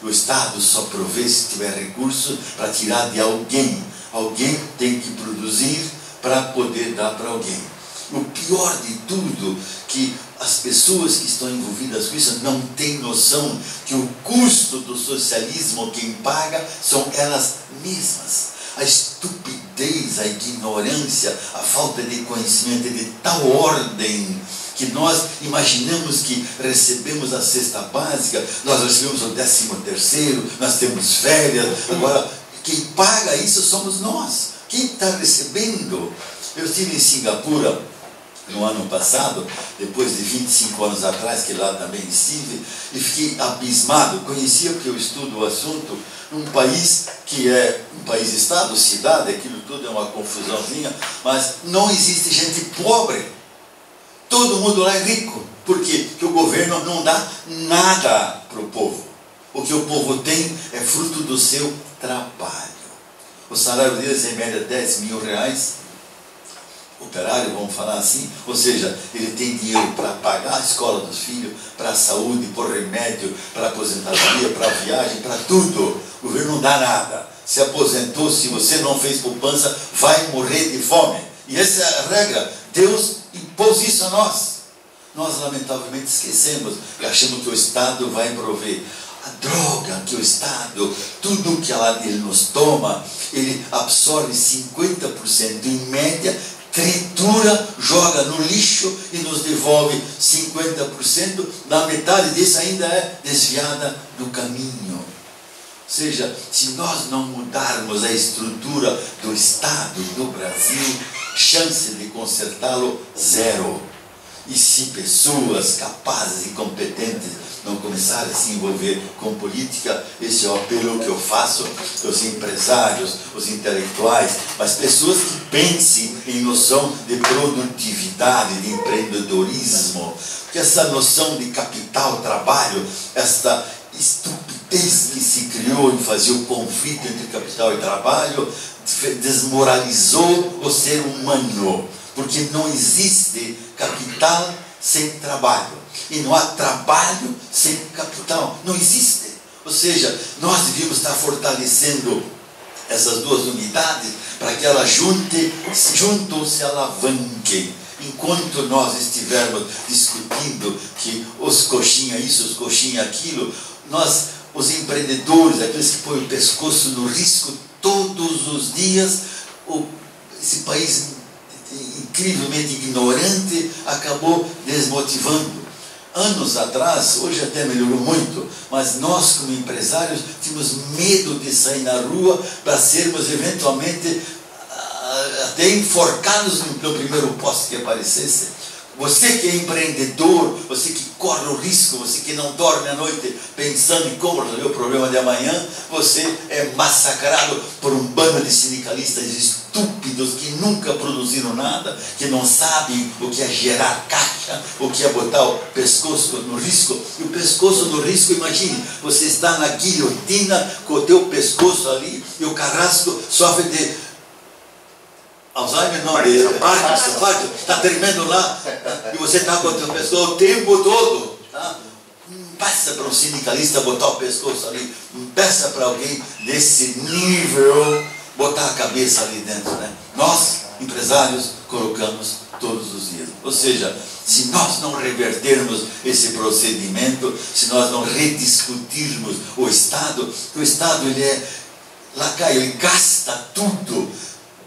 O Estado só provê se tiver recurso para tirar de alguém. Alguém tem que produzir para poder dar para alguém. O pior de tudo, que as pessoas que estão envolvidas com isso não têm noção que o custo do socialismo, quem paga, são elas mesmas. A estupidez, a ignorância, a falta de conhecimento é de tal ordem que nós imaginamos que recebemos a cesta básica, nós recebemos o 13º, nós temos férias. Agora, quem paga isso somos nós. Quem está recebendo? Eu estive em Singapura no ano passado, depois de 25 anos atrás, que lá também estive, e fiquei abismado. Conhecia, porque eu estudo o assunto, num país que é um país-estado, cidade, aquilo tudo é uma confusãozinha, mas não existe gente pobre. Todo mundo lá é rico. Por quê? Porque o governo não dá nada para o povo. O que o povo tem é fruto do seu trabalho. O salário deles é em média 10 mil reais. Operário, vamos falar assim, ou seja, ele tem dinheiro para pagar a escola dos filhos, para a saúde, para o remédio, para a aposentadoria, para a viagem, para tudo. O governo não dá nada. Se aposentou, se você não fez poupança, vai morrer de fome. E essa é a regra. Deus impôs isso a nós. Nós, lamentavelmente, esquecemos e achamos que o Estado vai prover. A droga que o Estado, tudo que ele nos toma, ele absorve 50% em média, tritura, joga no lixo e nos devolve 50%, na metade disso ainda é desviada do caminho. Ou seja, se nós não mudarmos a estrutura do Estado do Brasil, chance de consertá-lo zero. E se pessoas capazes e competentes não começarem a se envolver com política, esse é o apelo que eu faço aos empresários, os intelectuais, mas pessoas que pensem em noção de produtividade, de empreendedorismo, que essa noção de capital, trabalho, esta estupidez que se criou em fazer o conflito entre capital e trabalho, desmoralizou o ser humano, porque não existe capital sem trabalho. E não há trabalho sem capital. Não existe. Ou seja, nós devíamos estar fortalecendo essas duas unidades para que elas juntos se alavanquem. Enquanto nós estivermos discutindo que os coxinha isso, os coxinha aquilo, nós os empreendedores, aqueles que põem o pescoço no risco todos os dias, esse país incrivelmente ignorante acabou desmotivando. Anos atrás, hoje até melhorou muito, mas nós como empresários tínhamos medo de sair na rua para sermos eventualmente até enforcados no primeiro poste que aparecesse. Você que é empreendedor, você que corre o risco, você que não dorme à noite pensando em como resolver o problema de amanhã, você é massacrado por um bando de sindicalistas estúpidos que nunca produziram nada, que não sabem o que é gerar caixa, o que é botar o pescoço no risco. E o pescoço no risco, imagine, você está na guilhotina com o teu pescoço ali e o carrasco sofre de Alzheimer não, Parkinson, está tremendo lá, e você está com o teu pescoço o tempo todo. Tá? Peça para um sindicalista botar o pescoço ali, peça para alguém desse nível botar a cabeça ali dentro. Né? Nós, empresários, colocamos todos os dias. Ou seja, se nós não revertermos esse procedimento, se nós não rediscutirmos o Estado ele é lacaio, ele gasta tudo.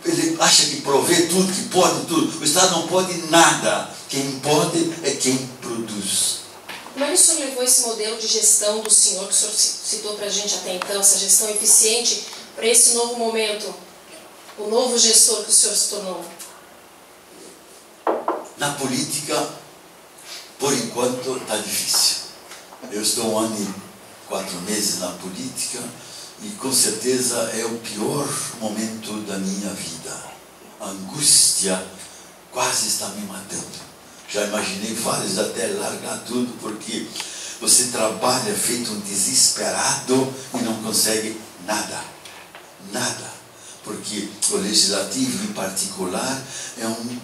Ele acha que provê tudo, que pode tudo. O Estado não pode nada. Quem pode é quem produz. Como é que o senhor levou esse modelo de gestão do senhor, que o senhor citou para a gente até então, essa gestão eficiente, para esse novo momento, o novo gestor que o senhor se tornou? Na política, por enquanto, está difícil. Eu estou 1 ano e 4 meses na política, e com certeza é o pior momento da minha vida. A angústia quase está me matando. Já imaginei vários até largar tudo, porque você trabalha feito um desesperado e não consegue nada. Nada. Porque o legislativo em particular é um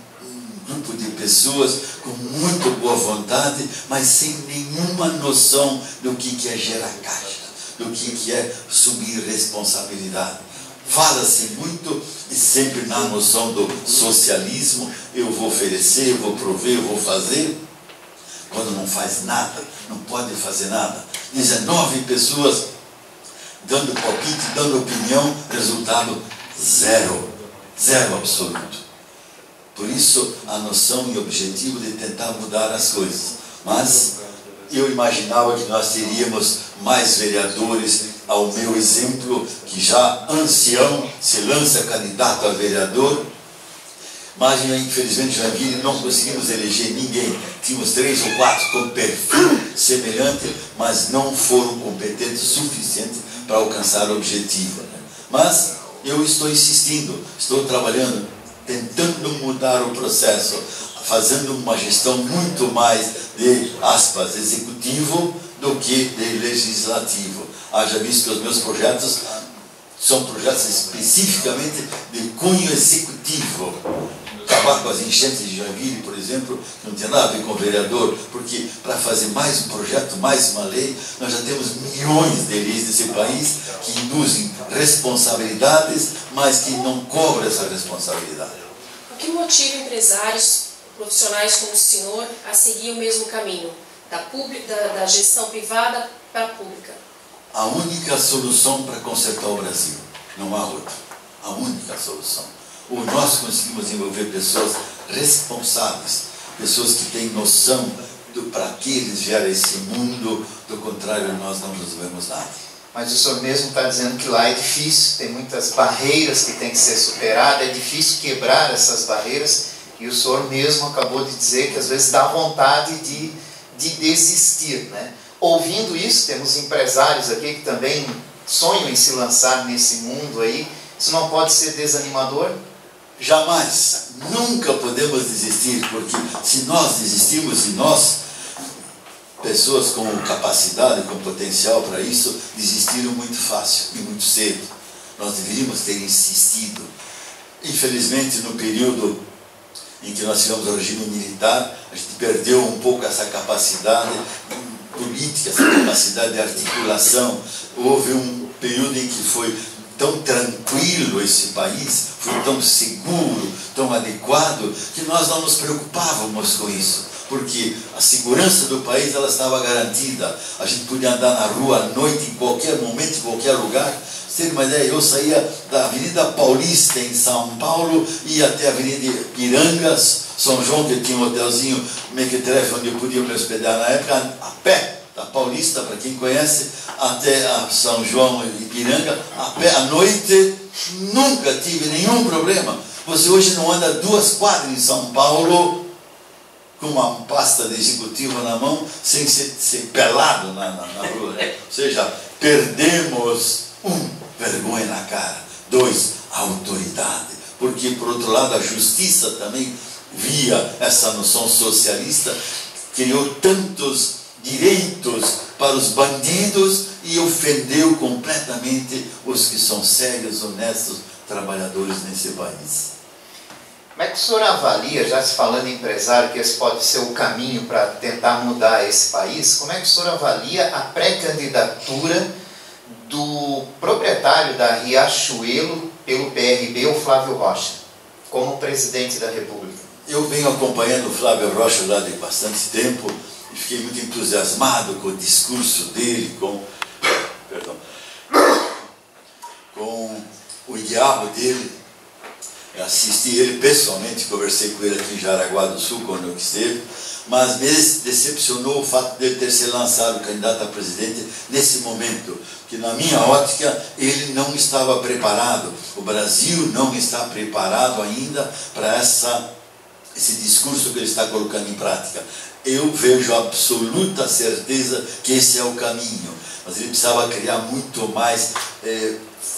grupo de pessoas com muito boa vontade, mas sem nenhuma noção do que é gerar caixa, do que é assumir responsabilidade. Fala-se muito e sempre na noção do socialismo, eu vou oferecer, eu vou prover, eu vou fazer. Quando não faz nada, não pode fazer nada. 19 pessoas dando palpite, dando opinião, resultado zero. Zero absoluto. Por isso, a noção e o objetivo de tentar mudar as coisas. Mas eu imaginava que nós teríamos mais vereadores, ao meu exemplo, que já ancião se lança candidato a vereador, mas infelizmente em Joinville não conseguimos eleger ninguém. Tínhamos 3 ou 4 com perfil semelhante, mas não foram competentes o suficiente para alcançar o objetivo. Mas eu estou insistindo, estou trabalhando, tentando mudar o processo, fazendo uma gestão muito mais de, aspas, executivo do que de legislativo. Haja visto que os meus projetos são projetos especificamente de cunho executivo. Acabar com as enchentes de Joinville, por exemplo, que não tem nada a ver com o vereador, porque para fazer mais um projeto, mais uma lei, nós já temos milhões de leis nesse país que induzem responsabilidades, mas que não cobram essa responsabilidade. O que motiva empresários, profissionais como o senhor, a seguir o mesmo caminho, da gestão privada para a pública? A única solução para consertar o Brasil, não há outra. A única solução. Ou nós conseguimos desenvolver pessoas responsáveis, pessoas que têm noção do para que eles vieram a esse mundo, do contrário, nós não resolvemos nada. Mas o senhor mesmo está dizendo que lá é difícil, tem muitas barreiras que têm que ser superadas, é difícil quebrar essas barreiras, e o senhor mesmo acabou de dizer que às vezes dá vontade de desistir, né? Ouvindo isso, temos empresários aqui que também sonham em se lançar nesse mundo aí. Isso não pode ser desanimador? Jamais, nunca podemos desistir, porque se nós desistirmos, e nós, pessoas com capacidade, com potencial para isso, desistiram muito fácil e muito cedo. Nós deveríamos ter insistido. Infelizmente, no período em que nós tivemos o regime militar, a gente perdeu um pouco essa capacidade política, essa capacidade de articulação. Houve um período em que foi tão tranquilo esse país, foi tão seguro, tão adequado, que nós não nos preocupávamos com isso, porque a segurança do país ela estava garantida. A gente podia andar na rua à noite, em qualquer momento, em qualquer lugar. Você tem uma ideia? Eu saía da Avenida Paulista, em São Paulo, ia até a Avenida Ipirangas, São João, que tinha um hotelzinho mequetrefe, onde eu podia me hospedar na época, a pé, da Paulista, para quem conhece, até a São João e Ipiranga, a pé, à noite, nunca tive nenhum problema. Você hoje não anda 2 quadras em São Paulo com uma pasta de executivo na mão, sem ser pelado na rua. Ou seja, perdemos, vergonha na cara, 2, autoridade. Porque, por outro lado, a justiça também via essa noção socialista, criou tantos direitos para os bandidos e ofendeu completamente os que são sérios, honestos, trabalhadores nesse país. Como é que o senhor avalia, já se falando em empresário, que esse pode ser o caminho para tentar mudar esse país, como é que o senhor avalia a pré-candidatura do proprietário da Riachuelo pelo PRB, o Flávio Rocha, como presidente da República? Eu venho acompanhando o Flávio Rocha já de bastante tempo e fiquei muito entusiasmado com o discurso dele, com o ideal dele. Eu assisti ele pessoalmente, conversei com ele aqui em Jaraguá do Sul, quando eu esteve, mas me decepcionou o fato dele ter se lançado candidato a presidente nesse momento, que na minha ótica ele não estava preparado, o Brasil não está preparado ainda para esse discurso que ele está colocando em prática. Eu vejo absoluta certeza que esse é o caminho, mas ele precisava criar muito mais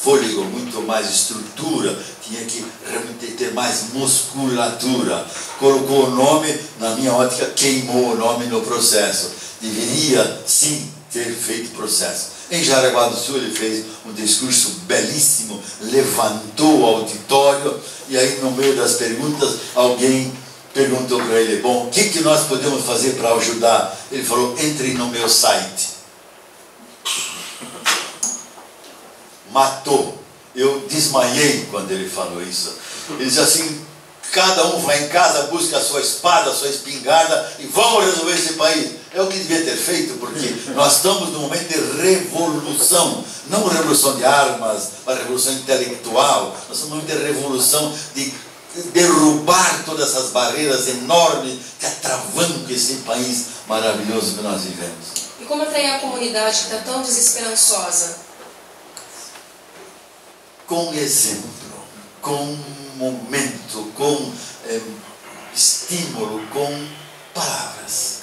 fôlego, muito mais estrutura, tinha que realmente ter mais musculatura. Colocou o nome, na minha ótica, queimou o nome no processo. Deveria, sim, ter feito processo. Em Jaraguá do Sul ele fez um discurso belíssimo, levantou o auditório, e aí no meio das perguntas, alguém perguntou para ele, bom, o que nós podemos fazer para ajudar? Ele falou, entre no meu site. Matou. Eu desmaiei quando ele falou isso. Ele disse assim, cada um vai em casa, busca a sua espada, a sua espingarda e vamos resolver esse país. É o que devia ter feito, porque nós estamos num momento de revolução, não revolução de armas, mas revolução intelectual. Nós estamos num momento de revolução, de derrubar todas essas barreiras enormes que atravancam esse país maravilhoso que nós vivemos. E como atrair a comunidade que está tão desesperançosa? Com exemplo, com momento, com estímulo, com palavras.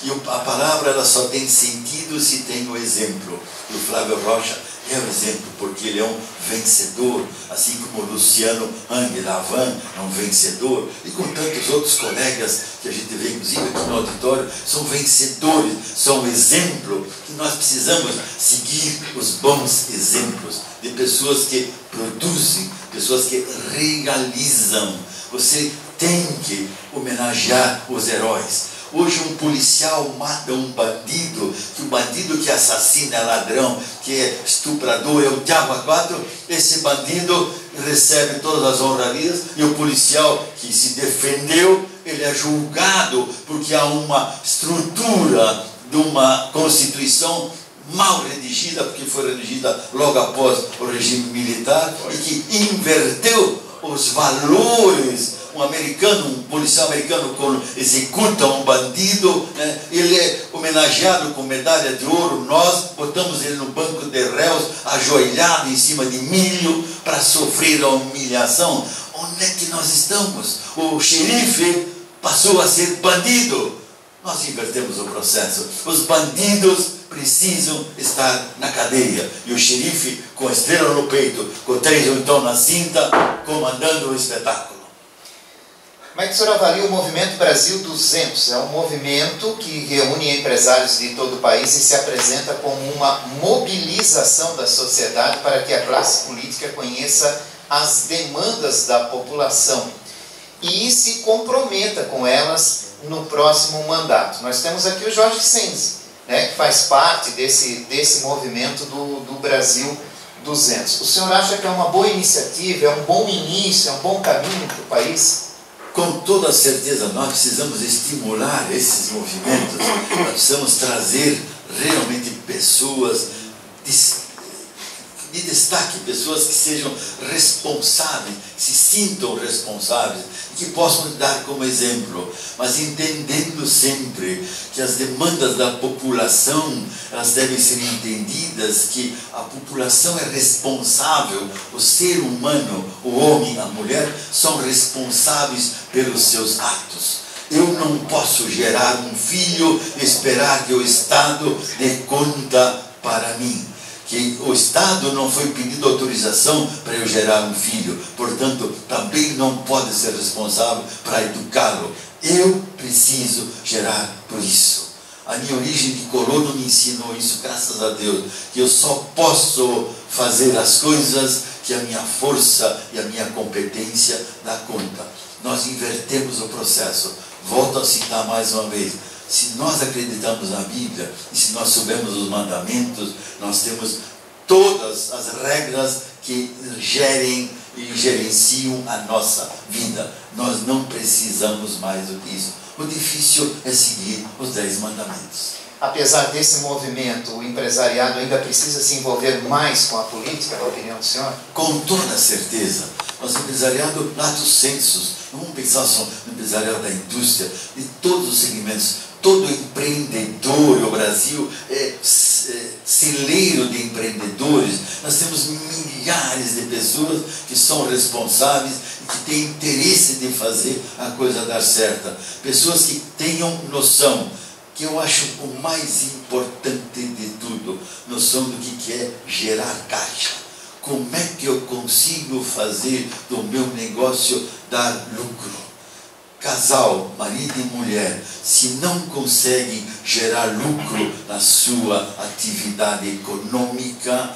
E a palavra ela só tem sentido se tem o exemplo. E o Flávio Rocha é o exemplo, porque ele é um vencedor, assim como o Luciano Hang-Lavin é um vencedor, e com tantos outros colegas que a gente vê, inclusive aqui no auditório, são vencedores, são um exemplo, que nós precisamos seguir os bons exemplos de pessoas que produzem, pessoas que realizam. Você tem que homenagear os heróis. Hoje um policial mata um bandido, que o bandido que assassina é ladrão, que é estuprador, é o diabo a quatro, esse bandido recebe todas as honrarias, e o policial que se defendeu, ele é julgado, porque há uma estrutura de uma Constituição mal redigida, porque foi redigida logo após o regime militar, e que inverteu os valores. Um policial americano, quando executa um bandido, né, ele é homenageado com medalha de ouro. Nós botamos ele no banco de réus, ajoelhado em cima de milho, para sofrer a humilhação. Onde é que nós estamos? O xerife passou a ser bandido. Nós invertemos o processo. Os bandidos precisam estar na cadeia. E o xerife, com a estrela no peito, com 3 então na cinta, comandando o espetáculo. Como é que o senhor avalia o movimento Brasil 200? É um movimento que reúne empresários de todo o país e se apresenta como uma mobilização da sociedade para que a classe política conheça as demandas da população e se comprometa com elas no próximo mandato. Nós temos aqui o Jorge Senzi, né, que faz parte desse movimento do Brasil 200. O senhor acha que é uma boa iniciativa, é um bom início, é um bom caminho para o país? Com toda certeza, nós precisamos estimular esses movimentos, nós precisamos trazer realmente pessoas de destaque, pessoas que sejam responsáveis, se sintam responsáveis e que possam dar como exemplo, mas entendendo sempre que as demandas da população, elas devem ser entendidas, que a população é responsável, o ser humano, o homem, a mulher, são responsáveis pelos seus atos. Eu não posso gerar um filho e esperar que o Estado dê conta para mim. Que o Estado não foi pedido autorização para eu gerar um filho, portanto, também não pode ser responsável para educá-lo. Eu preciso gerar por isso. A minha origem de colono me ensinou isso, graças a Deus, que eu só posso fazer as coisas que a minha força e a minha competência dá conta. Nós invertemos o processo. Volto a citar mais uma vez. Se nós acreditamos na Bíblia e se nós soubermos os mandamentos, nós temos todas as regras que gerem e gerenciam a nossa vida. Nós não precisamos mais do que isso. O difícil é seguir os 10 mandamentos. Apesar desse movimento, o empresariado ainda precisa se envolver mais com a política, na opinião do senhor? Com toda certeza. Nosso empresariado, lato sensus, vamos pensar só no empresariado da indústria, de todos os segmentos. Todo empreendedor, o Brasil é celeiro de empreendedores. Nós temos milhares de pessoas que são responsáveis e que têm interesse de fazer a coisa dar certa. Pessoas que tenham noção, que eu acho o mais importante de tudo, noção do que é gerar caixa. Como é que eu consigo fazer do meu negócio dar lucro? Casal, marido e mulher, se não conseguem gerar lucro na sua atividade econômica,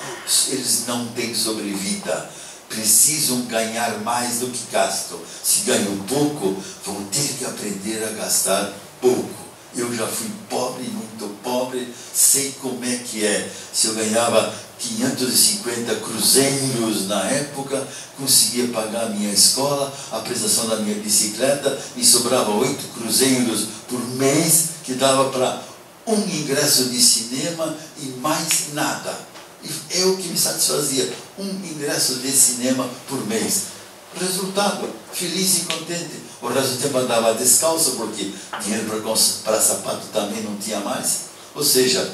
eles não têm sobrevida. Precisam ganhar mais do que gastam. Se ganham pouco, vão ter que aprender a gastar pouco. Eu já fui pobre, muito pobre, sei como é que é. Se eu ganhava 550 cruzeiros na época, conseguia pagar a minha escola, a prestação da minha bicicleta, e sobrava 8 cruzeiros por mês, que dava para um ingresso de cinema e mais nada. E é o que me satisfazia, um ingresso de cinema por mês. Resultado, feliz e contente. O resto do tempo andava descalço, porque dinheiro para sapato também não tinha mais. Ou seja,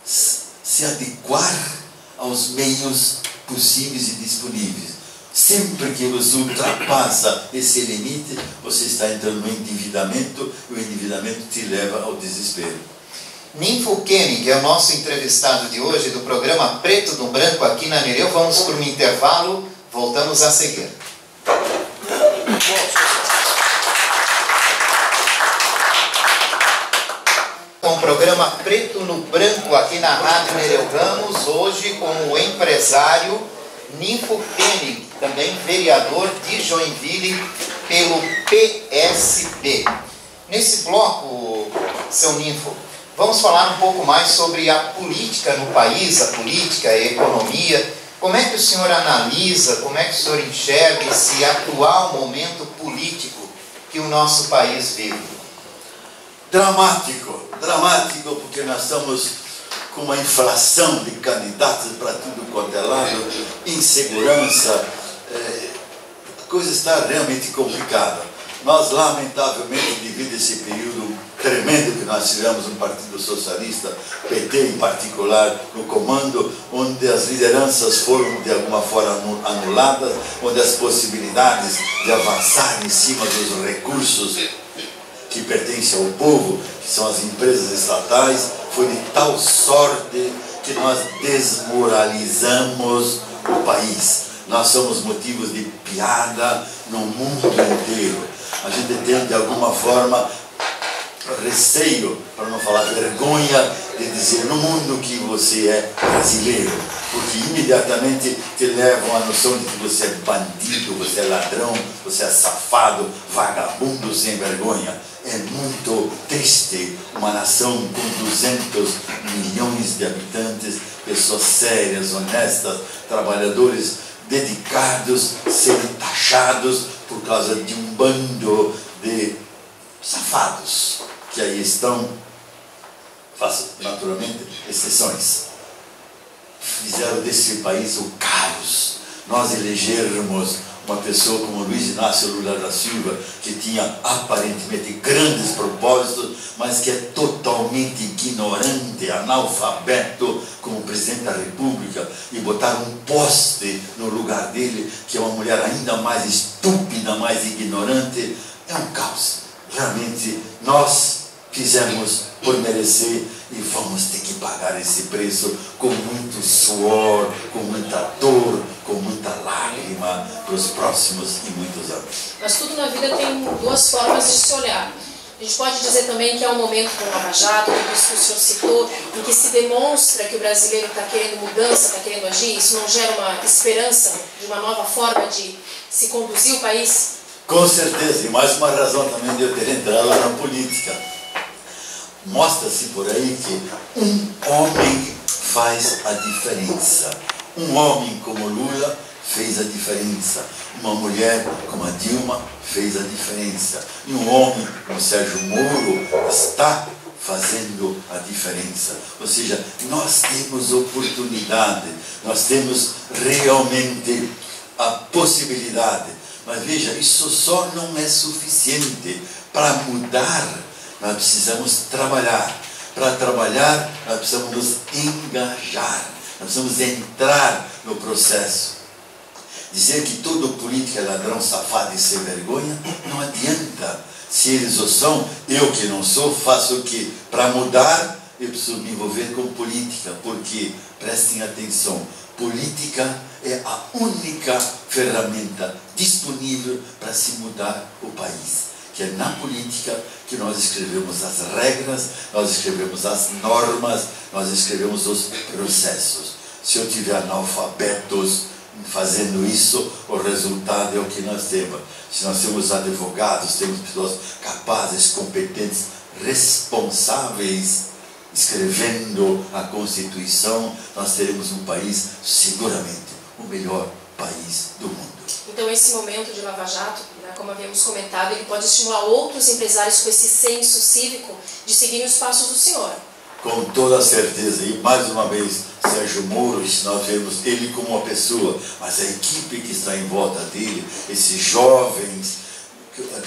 se adequar aos meios possíveis e disponíveis. Sempre que você ultrapassa esse limite, você está entrando no endividamento, e o endividamento te leva ao desespero. Ninfo Kenning é o nosso entrevistado de hoje do programa Preto no Branco aqui na Nereu. Vamos para um intervalo, voltamos a seguir. Com o programa Preto no Branco aqui na Rádio Nereu Ramos, hoje com o empresário Ninfo Kenning, também vereador de Joinville pelo PSB. Nesse bloco, seu Ninfo, vamos falar um pouco mais sobre a política no país, a política, a economia. Como é que o senhor analisa, como é que o senhor enxerga esse atual momento político que o nosso país vive? Dramático, porque nós estamos com uma inflação de candidatos para tudo quanto é lado, insegurança, a coisa está realmente complicada. Nós, lamentavelmente, devido a esse período tremendo que nós tivemos no Partido Socialista, PT em particular, no comando, onde as lideranças foram de alguma forma anuladas, onde as possibilidades de avançar em cima dos recursos que pertencem ao povo, que são as empresas estatais, foi de tal sorte que nós desmoralizamos o país. Nós somos motivos de piada no mundo inteiro. A gente tem, de alguma forma, receio, para não falar vergonha, de dizer no mundo que você é brasileiro, porque imediatamente te levam à noção de que você é bandido, você é ladrão, você é safado, vagabundo sem vergonha. É muito triste uma nação com 200 milhões de habitantes, pessoas sérias, honestas, trabalhadores dedicados, serem taxados por causa de um bando de safados que aí estão, faço naturalmente exceções, fizeram desse país o caos. Nós elegermos uma pessoa como Luiz Inácio Lula da Silva, que tinha aparentemente grandes propósitos, mas que é totalmente ignorante, analfabeto, como presidente da República, e botar um poste no lugar dele, que é uma mulher ainda mais estúpida, mais ignorante, é um caos. Realmente, nós fizemos por merecer e vamos ter que pagar esse preço com muito suor, com muita dor, com muita lágrima para os próximos e muitos anos. Mas tudo na vida tem duas formas de se olhar. A gente pode dizer também que é um momento com o Lava Jato, que o senhor citou, em que se demonstra que o brasileiro está querendo mudança, está querendo agir. Isso não gera uma esperança de uma nova forma de se conduzir o país? Com certeza, e mais uma razão também de eu ter entrado na política. Mostra-se por aí que um homem faz a diferença. Um homem como Lula fez a diferença. Uma mulher como a Dilma fez a diferença. E um homem como Sérgio Moro está fazendo a diferença. Ou seja, nós temos oportunidade, nós temos realmente a possibilidade. Mas veja, isso só não é suficiente. Para mudar, nós precisamos trabalhar. Para trabalhar, nós precisamos nos engajar. Nós precisamos entrar no processo. Dizer que todo político é ladrão, safado e sem vergonha, não adianta. Se eles o são, eu que não sou, faço o quê? Para mudar, eu preciso me envolver com política. Porque, prestem atenção, política é a única ferramenta disponível para se mudar o país. Que é na política que nós escrevemos as regras, nós escrevemos as normas, nós escrevemos os processos. Se eu tiver analfabetos fazendo isso, o resultado é o que nós temos. Se nós temos advogados, temos pessoas capazes, competentes, responsáveis, escrevendo a Constituição, nós teremos um país, seguramente, o melhor país do mundo. Então esse momento de Lava Jato, como havíamos comentado, ele pode estimular outros empresários com esse senso cívico de seguir os passos do senhor. Com toda certeza, e mais uma vez, Sérgio Moro, nós vemos ele como uma pessoa, mas a equipe que está em volta dele, esses jovens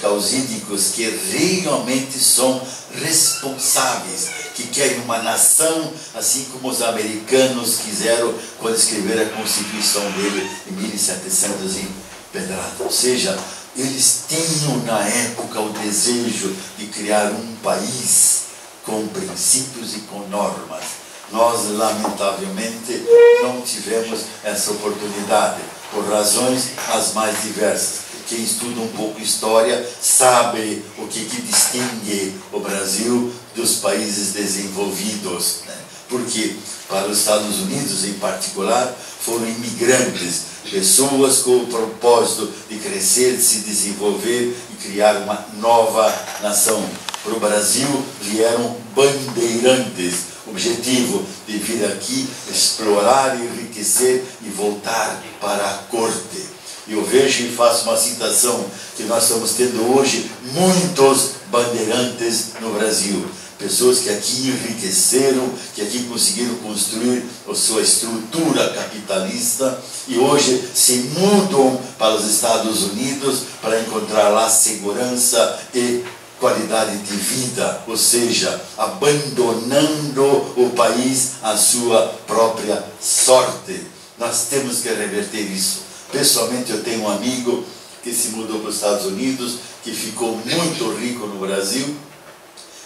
causídicos que realmente são responsáveis, que querem uma nação, assim como os americanos quiseram quando escreveram a Constituição dele em 1700 e pedrada. Ou seja, eles tinham na época o desejo de criar um país com princípios e com normas. Nós, lamentavelmente, não tivemos essa oportunidade, por razões as mais diversas. Quem estuda um pouco história sabe o que distingue o Brasil dos países desenvolvidos, né? Porque para os Estados Unidos, em particular, foram imigrantes, pessoas com o propósito de crescer, de se desenvolver e criar uma nova nação. Para o Brasil vieram bandeirantes, objetivo de vir aqui, explorar, enriquecer e voltar para a corte. Eu vejo e faço uma citação que nós estamos tendo hoje muitos bandeirantes no Brasil. Pessoas que aqui enriqueceram, que aqui conseguiram construir a sua estrutura capitalista e hoje se mudam para os Estados Unidos para encontrar lá segurança e qualidade de vida, ou seja, abandonando o país à sua própria sorte. Nós temos que reverter isso. Pessoalmente, eu tenho um amigo que se mudou para os Estados Unidos, que ficou muito rico no Brasil,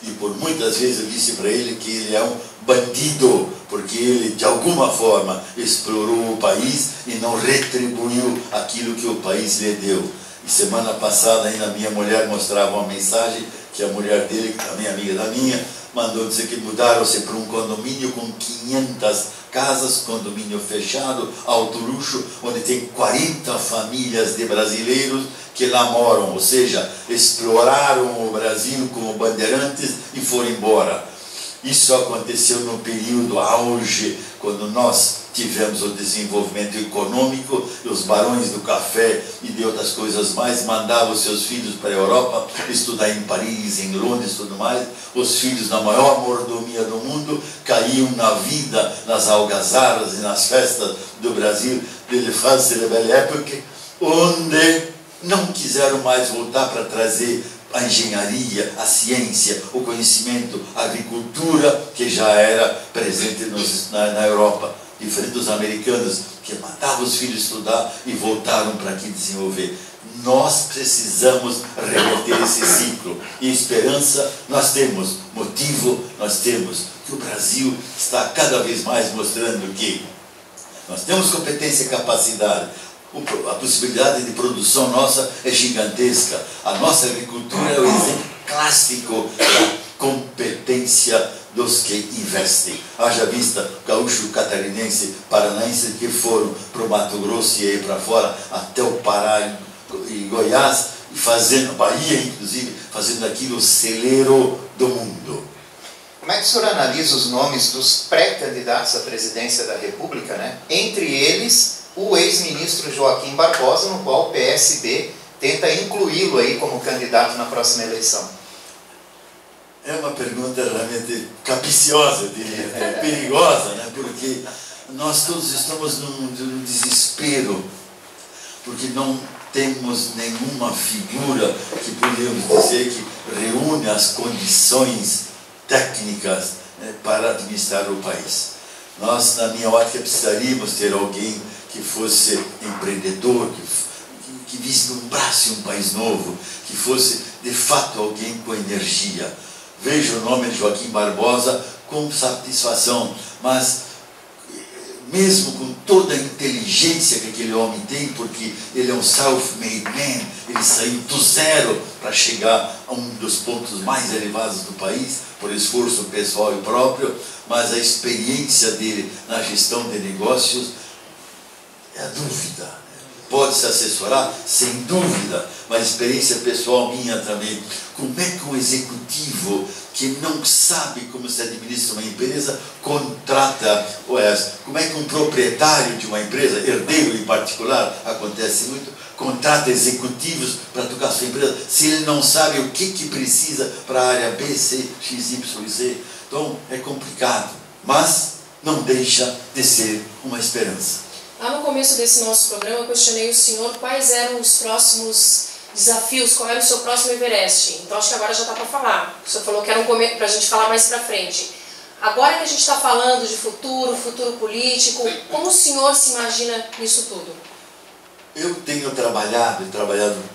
e por muitas vezes eu disse para ele que ele é um bandido, porque ele de alguma forma explorou o país e não retribuiu aquilo que o país lhe deu. E semana passada ainda minha mulher mostrava uma mensagem que a mulher dele, que também é amiga da minha, mandou dizer que mudaram-se para um condomínio com 500 casas, condomínio fechado, alto luxo, onde tem 40 famílias de brasileiros que lá moram, ou seja, exploraram o Brasil como bandeirantes e foram embora. Isso aconteceu no período auge, quando nós tivemos o desenvolvimento econômico, os barões do café e de outras coisas mais mandavam seus filhos para a Europa estudar em Paris, em Londres e tudo mais. Os filhos, na maior mordomia do mundo, caíam na vida, nas algazaras e nas festas do Brasil, de France de Belle Époque, onde não quiseram mais voltar para trazer a engenharia, ciência, o conhecimento, a agricultura, que já era presente na Europa, diferente dos americanos, que mandavam os filhos estudar e voltaram para aqui desenvolver. Nós precisamos reverter esse ciclo. E esperança nós temos, motivo nós temos, que o Brasil está cada vez mais mostrando que nós temos competência e capacidade. A possibilidade de produção nossa é gigantesca. A nossa agricultura é o exemplo clássico da competência dos que investem. Haja vista gaúcho, catarinense, paranaense que foram para o Mato Grosso e aí para fora, até o Pará e Goiás, e fazendo, Bahia inclusive, fazendo aquilo o celeiro do mundo. Como é que o senhor analisa os nomes dos pré-candidatos à presidência da República, né? Entre eles, o ex-ministro Joaquim Barbosa, no qual o PSB tenta incluí-lo aí como candidato na próxima eleição? É uma pergunta realmente capciosa, eu diria, perigosa, né? Porque nós todos estamos num desespero, porque não temos nenhuma figura que podemos dizer que reúne as condições técnicas, né, para administrar o país. Nós, na minha ótica, precisaríamos ter alguém que fosse empreendedor, que vislumbrasse um país novo, que fosse, de fato, alguém com energia. Vejo o nome de Joaquim Barbosa com satisfação, mas mesmo com toda a inteligência que aquele homem tem, porque ele é um self-made man, ele saiu do zero para chegar a um dos pontos mais elevados do país, por esforço pessoal e próprio, mas a experiência dele na gestão de negócios é a dúvida. Pode se assessorar, sem dúvida, mas experiência pessoal minha também. Como é que um executivo que não sabe como se administra uma empresa contrata, como é que um proprietário de uma empresa, herdeiro em particular, acontece muito, contrata executivos para tocar sua empresa, se ele não sabe o que precisa para a área B, C, X, Y e Z. Então é complicado, mas não deixa de ser uma esperança. Lá no começo desse nosso programa, eu questionei o senhor quais eram os próximos desafios, qual era o seu próximo Everest. Então acho que agora já está para falar. O senhor falou que era para a gente falar mais para frente. Agora que a gente está falando de futuro político, como o senhor se imagina nisso tudo? Eu tenho trabalhado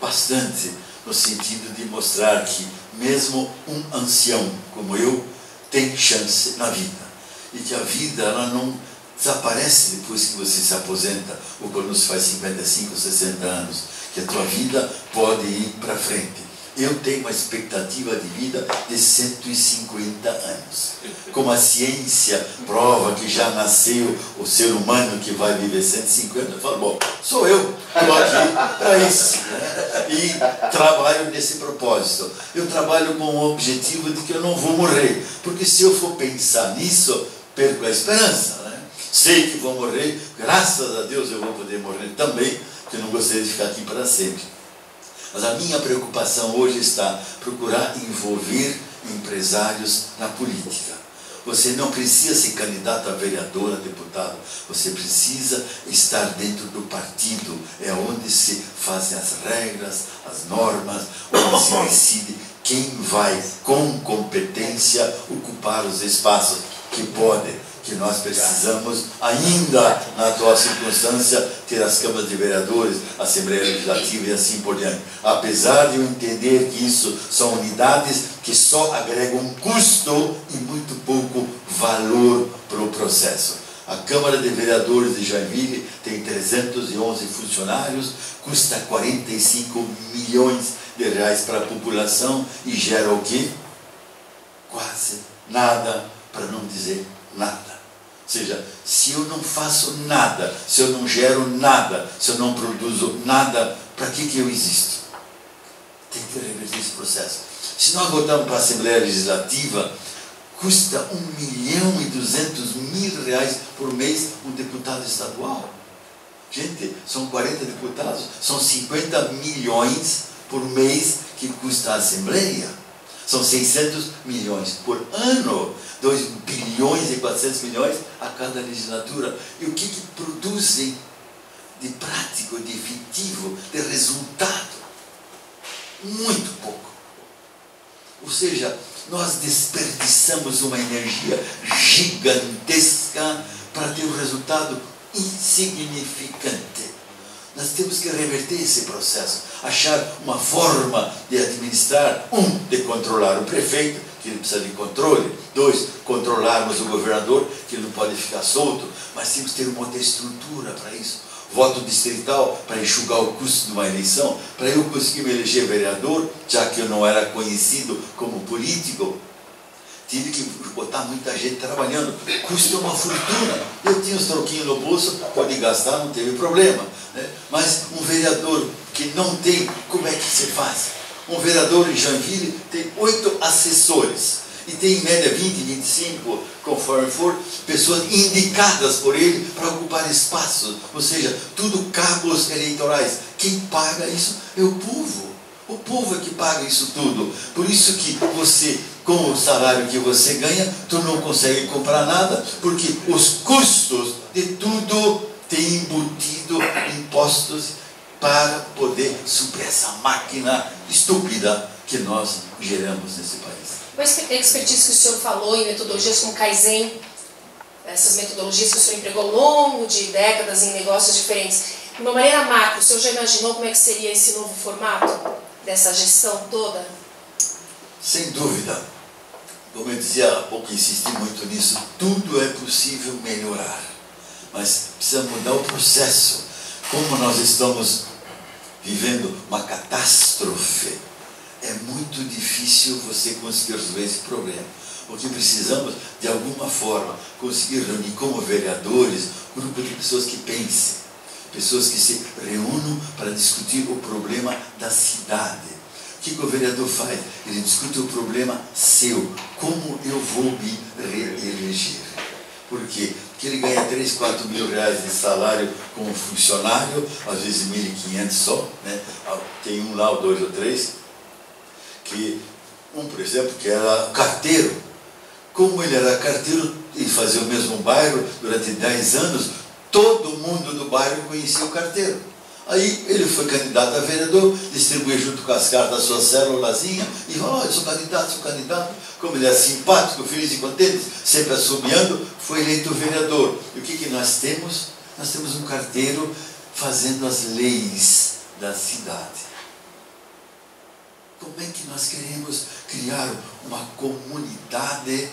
bastante no sentido de mostrar que mesmo um ancião como eu tem chance na vida. E que a vida ela não desaparece depois que você se aposenta ou quando você faz 55, 60 anos, que a tua vida pode ir para frente. Eu tenho uma expectativa de vida de 150 anos. Como a ciência prova que já nasceu o ser humano que vai viver 150, eu falo, bom, sou eu, estou aqui para isso, né? E trabalho nesse propósito. Eu trabalho com o objetivo de que eu não vou morrer, porque se eu for pensar nisso, perco a esperança, né? Sei que vou morrer, graças a Deus eu vou poder morrer também, porque eu não gostaria de ficar aqui para sempre. Mas a minha preocupação hoje está procurar envolver empresários na política. Você não precisa ser candidato a vereador, a deputado, você precisa estar dentro do partido, é onde se fazem as regras, as normas, onde se decide quem vai com competência ocupar os espaços que podem. Que nós precisamos, ainda na atual circunstância, ter as câmaras de vereadores, a Assembleia Legislativa e assim por diante. Apesar de eu entender que isso são unidades que só agregam custo e muito pouco valor para o processo. A Câmara de Vereadores de Joinville tem 311 funcionários, custa 45 milhões de reais para a população e gera o quê? Quase nada, para não dizer nada. Ou seja, se eu não faço nada, se eu não gero nada, se eu não produzo nada, para que eu existo? Tem que reverter esse processo. Se nós voltarmos para a Assembleia Legislativa, custa R$1.200.000 por mês um deputado estadual. Gente, são 40 deputados, são 50 milhões por mês que custa a Assembleia. São 600 milhões por ano, 2.400 bilhões a cada legislatura. E o que produzem de prático, de efetivo, de resultado? Muito pouco. Ou seja, nós desperdiçamos uma energia gigantesca para ter um resultado insignificante. Nós temos que reverter esse processo, achar uma forma de administrar, de controlar o prefeito, que ele precisa de controle, 2, controlarmos o governador, que ele não pode ficar solto, mas temos que ter uma outra estrutura para isso. Voto distrital para enxugar o custo de uma eleição, para eu conseguir me eleger vereador, já que eu não era conhecido como político, tive que botar muita gente trabalhando, custa uma fortuna. Eu tinha uns troquinhos no bolso, pode gastar, não teve problema, né? Mas um vereador que não tem, como é que se faz? Um vereador em Joinville tem 8 assessores, e tem em média 20, 25, conforme for, pessoas indicadas por ele para ocupar espaços, ou seja, tudo cabos eleitorais. Quem paga isso é o povo. O povo é que paga isso tudo. Por isso que você, com o salário que você ganha, tu não consegue comprar nada, porque os custos de tudo têm embutido impostos para poder suprir essa máquina estúpida que nós geramos nesse país. A expertise que o senhor falou em metodologias como Kaizen, essas metodologias que o senhor empregou ao longo de décadas em negócios diferentes, de uma maneira macro, o senhor já imaginou como é que seria esse novo formato dessa gestão toda? Sem dúvida. Como eu dizia há pouco, insisti muito nisso, tudo é possível melhorar, mas precisa mudar o processo. Como nós estamos vivendo uma catástrofe, é muito difícil você conseguir resolver esse problema. O que precisamos, de alguma forma, conseguir reunir como vereadores um grupo de pessoas que pensem, pessoas que se reúnam para discutir o problema da cidade. O que o vereador faz? Ele discute o problema seu. Como eu vou me reeleger? Por quê? Porque ele ganha 3, 4 mil reais de salário como funcionário, às vezes 1.500 só, né? Tem um lá, ou 2 ou 3, que por exemplo, que era carteiro. Como ele era carteiro e fazia o mesmo bairro durante 10 anos, todo mundo do bairro conhecia o carteiro. Aí ele foi candidato a vereador, distribuiu junto com as cartas a sua célulazinha e falou: eu sou candidato. Como ele é simpático, feliz e contente, sempre assobiando, foi eleito vereador. E o que nós temos? Nós temos um carteiro fazendo as leis da cidade. Como é que nós queremos criar uma comunidade?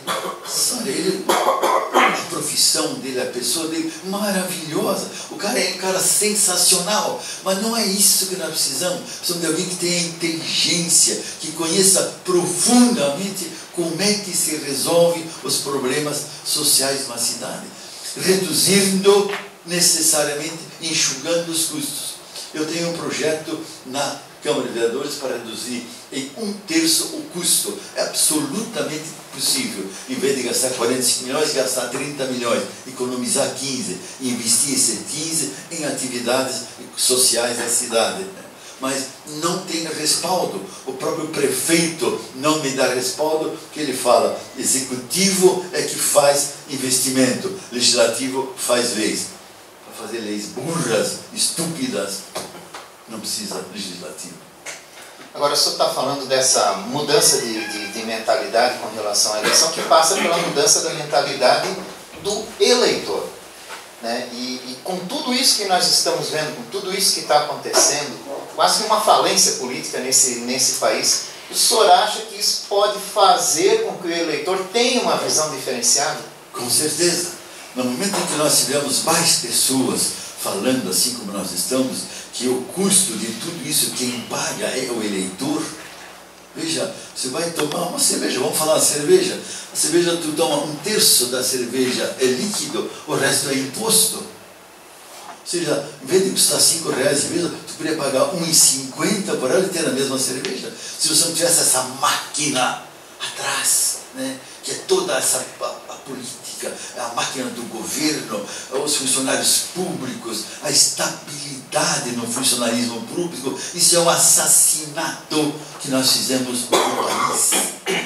Ele, a profissão dele, a pessoa dele, maravilhosa. O cara é um cara sensacional. Mas não é isso que nós precisamos. Precisamos de alguém que tenha inteligência, que conheça profundamente como é que se resolve os problemas sociais de uma cidade. Reduzindo necessariamente, enxugando os custos. Eu tenho um projeto na Câmara de Vereadores para reduzir em 1/3 o custo. É absolutamente possível. Em vez de gastar 45 milhões, gastar 30 milhões, economizar 15, investir esses 15 em atividades sociais da cidade. Mas não tem respaldo. O próprio prefeito não me dá respaldo, porque ele fala: executivo é que faz investimento, legislativo faz leis. Para fazer leis burras, estúpidas, não precisa legislativo. Agora, o senhor está falando dessa mudança de mentalidade com relação à eleição, que passa pela mudança da mentalidade do eleitor, né? E com tudo isso que nós estamos vendo, com tudo isso que está acontecendo, quase que uma falência política nesse país, o senhor acha que isso pode fazer com que o eleitor tenha uma visão diferenciada? Com certeza. No momento em que nós tivermos mais pessoas falando assim como nós estamos, que o custo de tudo isso, quem paga é o eleitor. Veja, você vai tomar uma cerveja, vamos falar de cerveja. A cerveja, tu toma 1/3 da cerveja é líquido, o resto é imposto. Ou seja, em vez de custar 5 reais a cerveja, tu poderia pagar 1,50 por ela e ter a mesma cerveja. Se você não tivesse essa máquina atrás, né, que é toda essa a política, a máquina do governo, os funcionários públicos, a estabilidade no funcionalismo público. Isso é um assassinato que nós fizemos no país.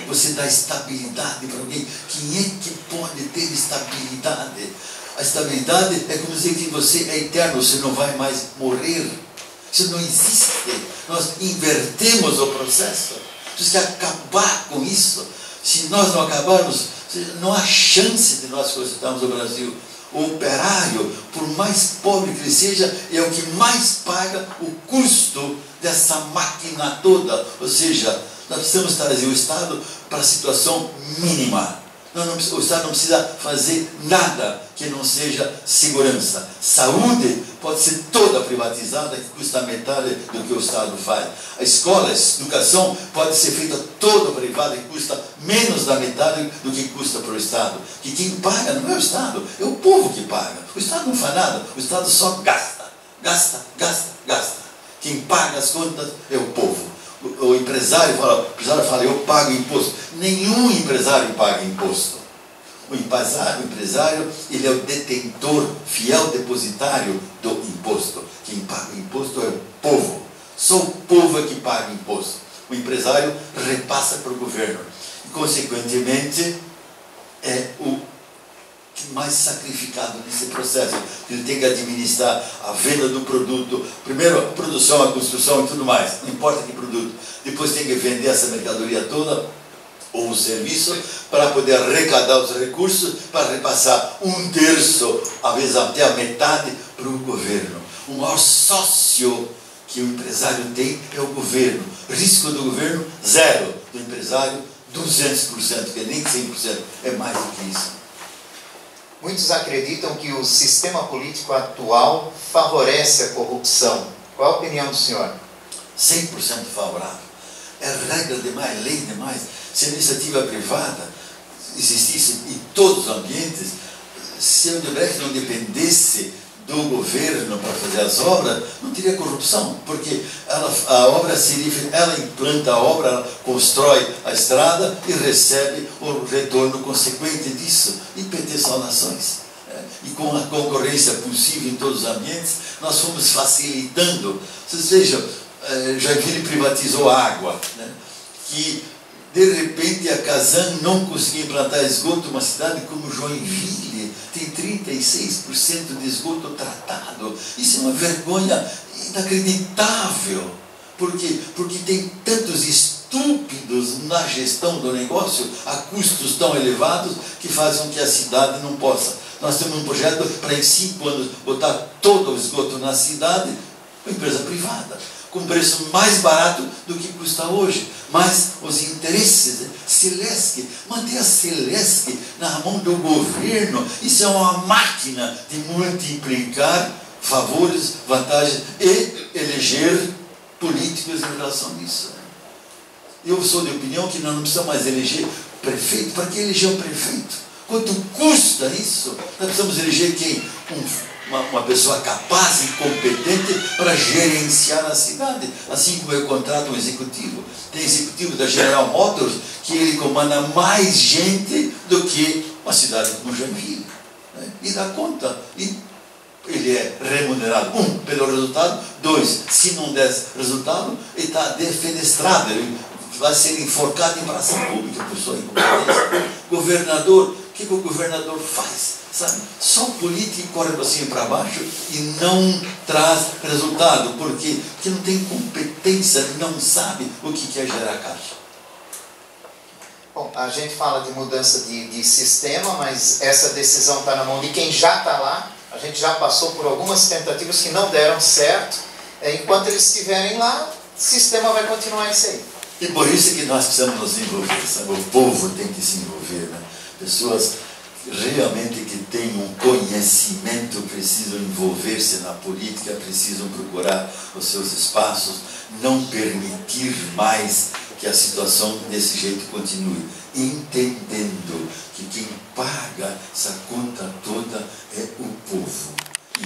Você dá estabilidade para alguém. Quem é que pode ter estabilidade? A estabilidade é como dizer que você é eterno, você não vai mais morrer. Isso não existe. Nós invertemos o processo. Temos que acabar com isso. Se nós não acabarmos, não há chance de nós consertarmos o Brasil. O operário, por mais pobre que ele seja, é o que mais paga o custo dessa máquina toda. Ou seja, nós precisamos trazer o Estado para a situação mínima. O Estado não precisa fazer nada que não seja segurança. Saúde pode ser toda privatizada, que custa metade do que o Estado faz. A escola, a educação pode ser feita toda privada, que custa menos da metade do que custa para o Estado. Que quem paga não é o Estado, é o povo que paga. O Estado não faz nada, o Estado só gasta. Gasta, gasta, gasta. Quem paga as contas é o povo. O empresário fala, eu pago imposto. Nenhum empresário paga imposto. O empresário, ele é o detentor, fiel depositário do imposto. Quem paga o imposto é o povo. Só o povo é que paga imposto. O empresário repassa para o governo. E, consequentemente, é o mais sacrificado nesse processo. Ele tem que administrar a venda do produto, primeiro a produção, a construção e tudo mais, não importa que produto. Depois tem que vender essa mercadoria toda, ou o serviço, para poder arrecadar os recursos, para repassar 1/3, às vezes até a metade, para o governo. O maior sócio que o empresário tem é o governo. Risco do governo, 0. Do empresário, 200%, que é nem 100%, é mais do que isso. Muitos acreditam que o sistema político atual favorece a corrupção. Qual a opinião do senhor? 100% favorável. É regra demais, lei demais. Se a iniciativa privada existisse em todos os ambientes, se a Odebrecht não dependesse do governo para fazer as obras, não teria corrupção, porque a obra ela implanta a obra, ela constrói a estrada e recebe o retorno consequente disso, em petição nações. E com a concorrência possível em todos os ambientes, nós fomos facilitando. Vocês vejam, Joinville privatizou a água, né? Que de repente a Casan não conseguia implantar esgoto. Uma cidade como Joinville tem 36% de esgoto tratado. Isso é uma vergonha inacreditável. Por quê? Porque tem tantos estúpidos na gestão do negócio a custos tão elevados que fazem com que a cidade não possa. Nós temos um projeto para em 5 anos botar todo o esgoto na cidade, uma empresa privada, com preço mais barato do que custa hoje. Mas os interesses, Celesc, manter a Celesc na mão do governo, isso é uma máquina de multiplicar favores, vantagens e eleger políticos em relação a isso. Eu sou de opinião que nós não precisamos mais eleger prefeito. Para que eleger um prefeito? Quanto custa isso? Nós precisamos eleger quem? Uma pessoa capaz e competente para gerenciar a cidade, assim como eu contrato um executivo. Tem executivo da General Motors que ele comanda mais gente do que uma cidade como Joinville, né? E dá conta. E ele é remunerado, pelo resultado, 2, se não der resultado, ele está defenestrado, ele vai ser enforcado em praça pública por sua incompetência. Governador, o que o governador faz? Sabe? Só política corre para cima e para baixo e não traz resultado. Por quê? Porque não tem competência, não sabe o que é gerar caixa. Bom, a gente fala de mudança de sistema, mas essa decisão está na mão de quem já está lá. A gente já passou por algumas tentativas que não deram certo. Enquanto eles estiverem lá, o sistema vai continuar isso aí. E por isso que nós precisamos nos envolver, sabe? O povo tem que se envolver, né? Pessoas realmente que têm um conhecimento precisam envolver-se na política, precisam procurar os seus espaços, não permitir mais que a situação desse jeito continue, entendendo que quem paga essa conta toda é o povo.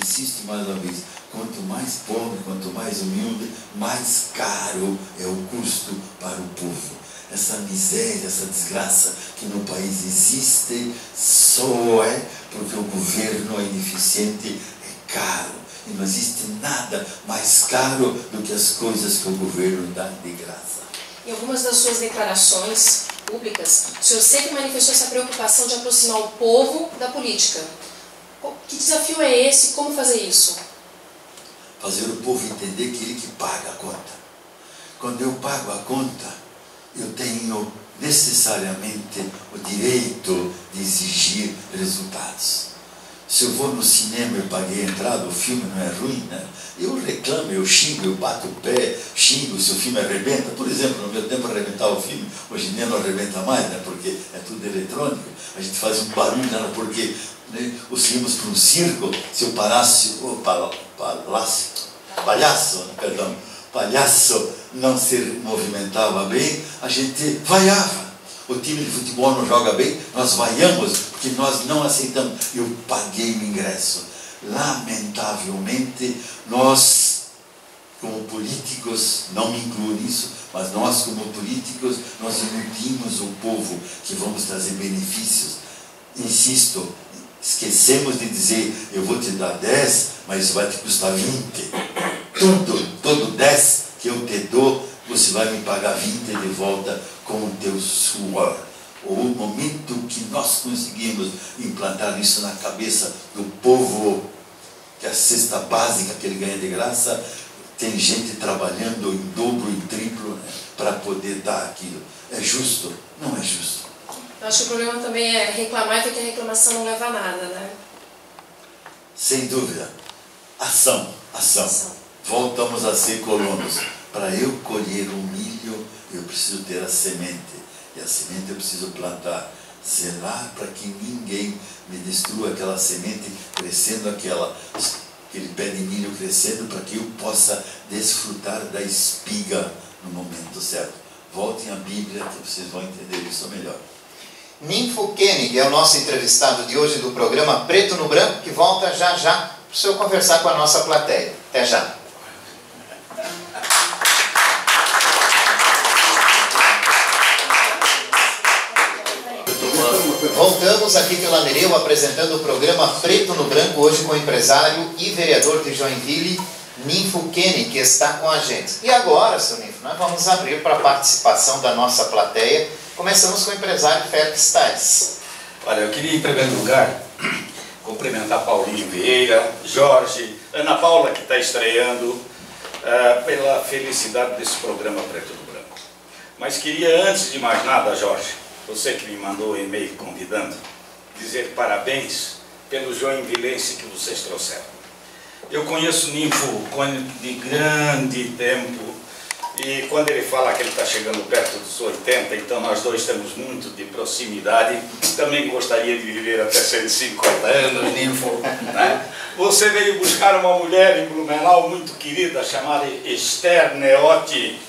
Insisto mais uma vez, quanto mais pobre, quanto mais humilde, mais caro é o custo para o povo. Essa miséria miséria, essa desgraça que no país existe, só é porque o governo é ineficiente, é caro. E não existe nada mais caro do que as coisas que o governo dá de graça. Em algumas das suas declarações públicas, o senhor sempre manifestou essa preocupação de aproximar o povo da política. Que desafio é esse? Como fazer isso? Fazer o povo entender que ele que paga a conta. Quando eu pago a conta, eu tenho necessariamente o direito de exigir resultados. Se eu vou no cinema e paguei a entrada, o filme não é ruim, né? Eu reclamo, eu xingo, eu bato o pé, xingo se o filme arrebenta. Por exemplo, no meu tempo arrebentava o filme, hoje em dia não arrebenta mais, né? Porque é tudo eletrônico. A gente faz um barulho, né? Porque né, os filmes para um circo, se eu parasse, palhaço não se movimentava bem, a gente vaiava. O time de futebol não joga bem, nós vaiamos, porque nós não aceitamos. Eu paguei o ingresso. Lamentavelmente, nós, como políticos, não me incluo nisso, mas nós, como políticos, nós iludimos o povo que vamos trazer benefícios. Insisto, esquecemos de dizer, eu vou te dar 10, mas isso vai te custar 20. Todo 10 que eu te dou, você vai me pagar 20 de volta com o teu suor. O momento que nós conseguimos implantar isso na cabeça do povo, que a cesta básica que ele ganha de graça, tem gente trabalhando em dobro e triplo, né, para poder dar aquilo. É justo? Não é justo. Eu acho que o problema também é reclamar e ver que a reclamação não leva a nada, né? Sem dúvida. Ação. Voltamos a ser colonos. Para eu colher o milho, eu preciso ter a semente. E a semente eu preciso plantar. Zelar para que ninguém me destrua aquela semente, crescendo aquele pé de milho crescendo, para que eu possa desfrutar da espiga no momento certo. Voltem à Bíblia que vocês vão entender isso melhor. Ninfo Koenig é o nosso entrevistado de hoje do programa Preto no Branco, que volta já para o senhor conversar com a nossa plateia. Até já. Voltamos aqui pela Nereu apresentando o programa Preto no Branco, hoje com o empresário e vereador de Joinville, Ninfo Koenig, que está com a gente. E agora, seu Ninfo, nós vamos abrir para a participação da nossa plateia. Começamos com o empresário Félix Tais. Olha, eu queria, em primeiro lugar, cumprimentar Paulinho Vieira, Jorge, Ana Paula, que está estreando, pela felicidade desse programa Preto no Branco. Mas queria, antes de mais nada, Jorge, você que me mandou um e-mail convidando, dizer parabéns pelo joinvilense que vocês trouxeram. Eu conheço o Ninfo de grande tempo, e quando ele fala que ele está chegando perto dos 80, então nós dois temos muito de proximidade. Também gostaria de viver até 150 anos, Ninfo, né? Você veio buscar uma mulher em Blumenau muito querida, chamada Esther Neotti,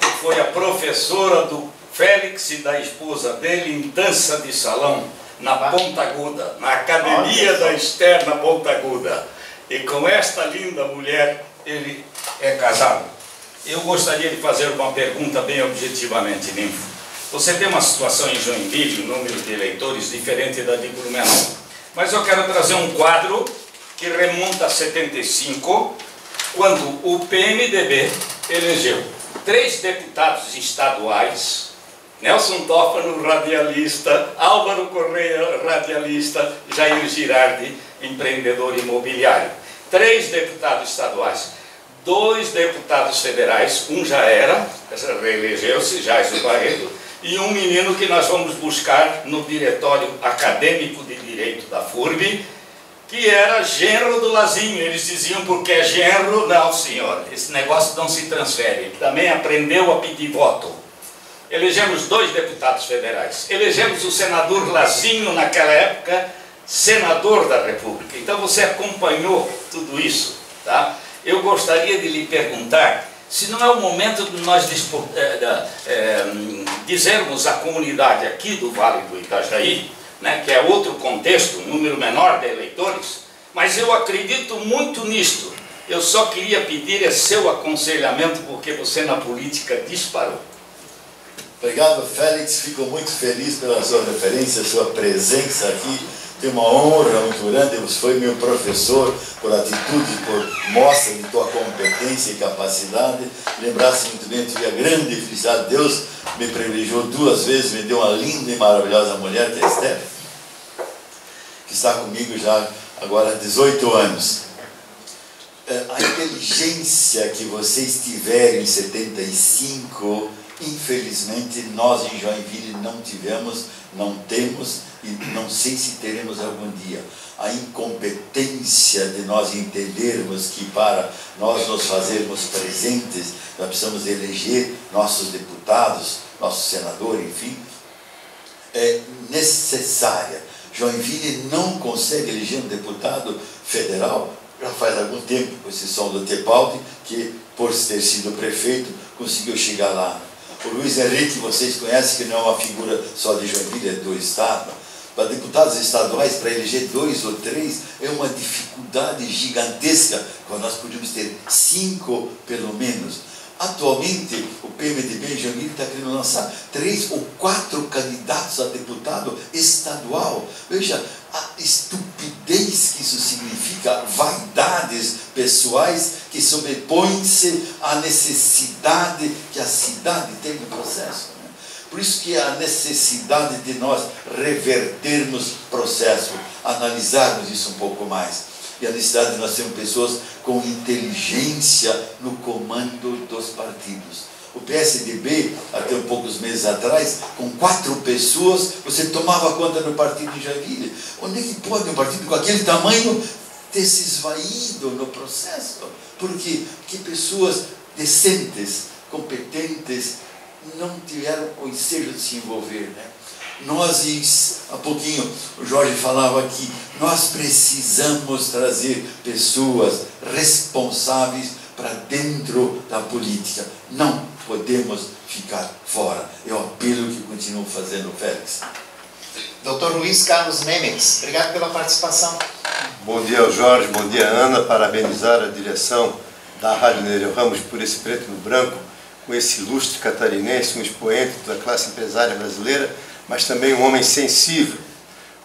que foi a professora do Félix e da esposa dele em dança de salão, na Ponta Aguda, na academia da Esther, na Ponta Aguda. E com esta linda mulher, ele é casado. Eu gostaria de fazer uma pergunta bem objetivamente, Ninfo. Você tem uma situação em Joinville, um número de eleitores diferente da de Blumenau. Mas eu quero trazer um quadro que remonta a 75, quando o PMDB elegeu 3 deputados estaduais, Nelson Toffano, radialista, Álvaro Correia, radialista, Jair Girardi, empreendedor imobiliário. 3 deputados estaduais, 2 deputados federais, um já era, reelegeu-se, Jair Barreto, e um menino que nós vamos buscar no Diretório Acadêmico de Direito da FURB, que era genro do Lazinho. Eles diziam, porque é genro, não senhor, esse negócio não se transfere. Ele também aprendeu a pedir voto. Elegemos 2 deputados federais. Elegemos o senador Lazinho, naquela época, senador da República. Então você acompanhou tudo isso, tá? Eu gostaria de lhe perguntar se não é o momento de nós dizermos à comunidade aqui do Vale do Itajaí, né, que é outro contexto, um número menor de eleitores, mas eu acredito muito nisto. Eu só queria pedir seu aconselhamento, porque você na política disparou. Obrigado, Félix. Fico muito feliz pela sua referência, sua presença aqui. Tenho uma honra muito grande. Você foi meu professor por atitude, por mostra de tua competência e capacidade. Lembrar-se muito bem, tive a grande felicidade. Deus me privilegiou 2 vezes, me deu uma linda e maravilhosa mulher, que é a Esther, que está comigo já agora há 18 anos. A inteligência que vocês tiveram em 75, infelizmente nós em Joinville não tivemos, não temos e não sei se teremos algum dia. A incompetência de nós entendermos que para nós nos fazermos presentes, nós precisamos eleger nossos deputados, nosso senador, enfim, é necessária. Joinville não consegue eleger um deputado federal, já faz algum tempo, com exceção do Tepaldi, que por ter sido prefeito, conseguiu chegar lá. O Luiz Henrique, vocês conhecem, que não é uma figura só de Joinville, é do Estado. Para deputados estaduais, para eleger 2 ou 3, é uma dificuldade gigantesca, quando nós podíamos ter 5 pelo menos. Atualmente, o PMDB em Joinville está querendo lançar 3 ou 4 candidatos a deputado estadual. Veja a estupidez que isso significa, vaidades pessoais que sobrepõem-se à necessidade que a cidade tem no processo. Por isso que a necessidade de nós revertermos o processo, analisarmos isso um pouco mais. E a necessidade de nós termos pessoas com inteligência no comando dos partidos. O PSDB, até um poucos meses atrás, com 4 pessoas, você tomava conta do partido de Joinville. Onde é que pode um partido com aquele tamanho ter se esvaído no processo? Por quê? Porque pessoas decentes, competentes, não tiveram o ensejo de se envolver, né? Nós, há pouquinho, o Jorge falava aqui, nós precisamos trazer pessoas responsáveis para dentro da política. Não podemos ficar fora. É o apelo que continuo fazendo, Félix. Dr. Luiz Carlos Nemetz, obrigado pela participação. Bom dia ao Jorge, bom dia Ana, parabenizar a direção da Rádio Nereu Ramos por esse preto no branco, com esse ilustre catarinense, um expoente da classe empresária brasileira, mas também um homem sensível,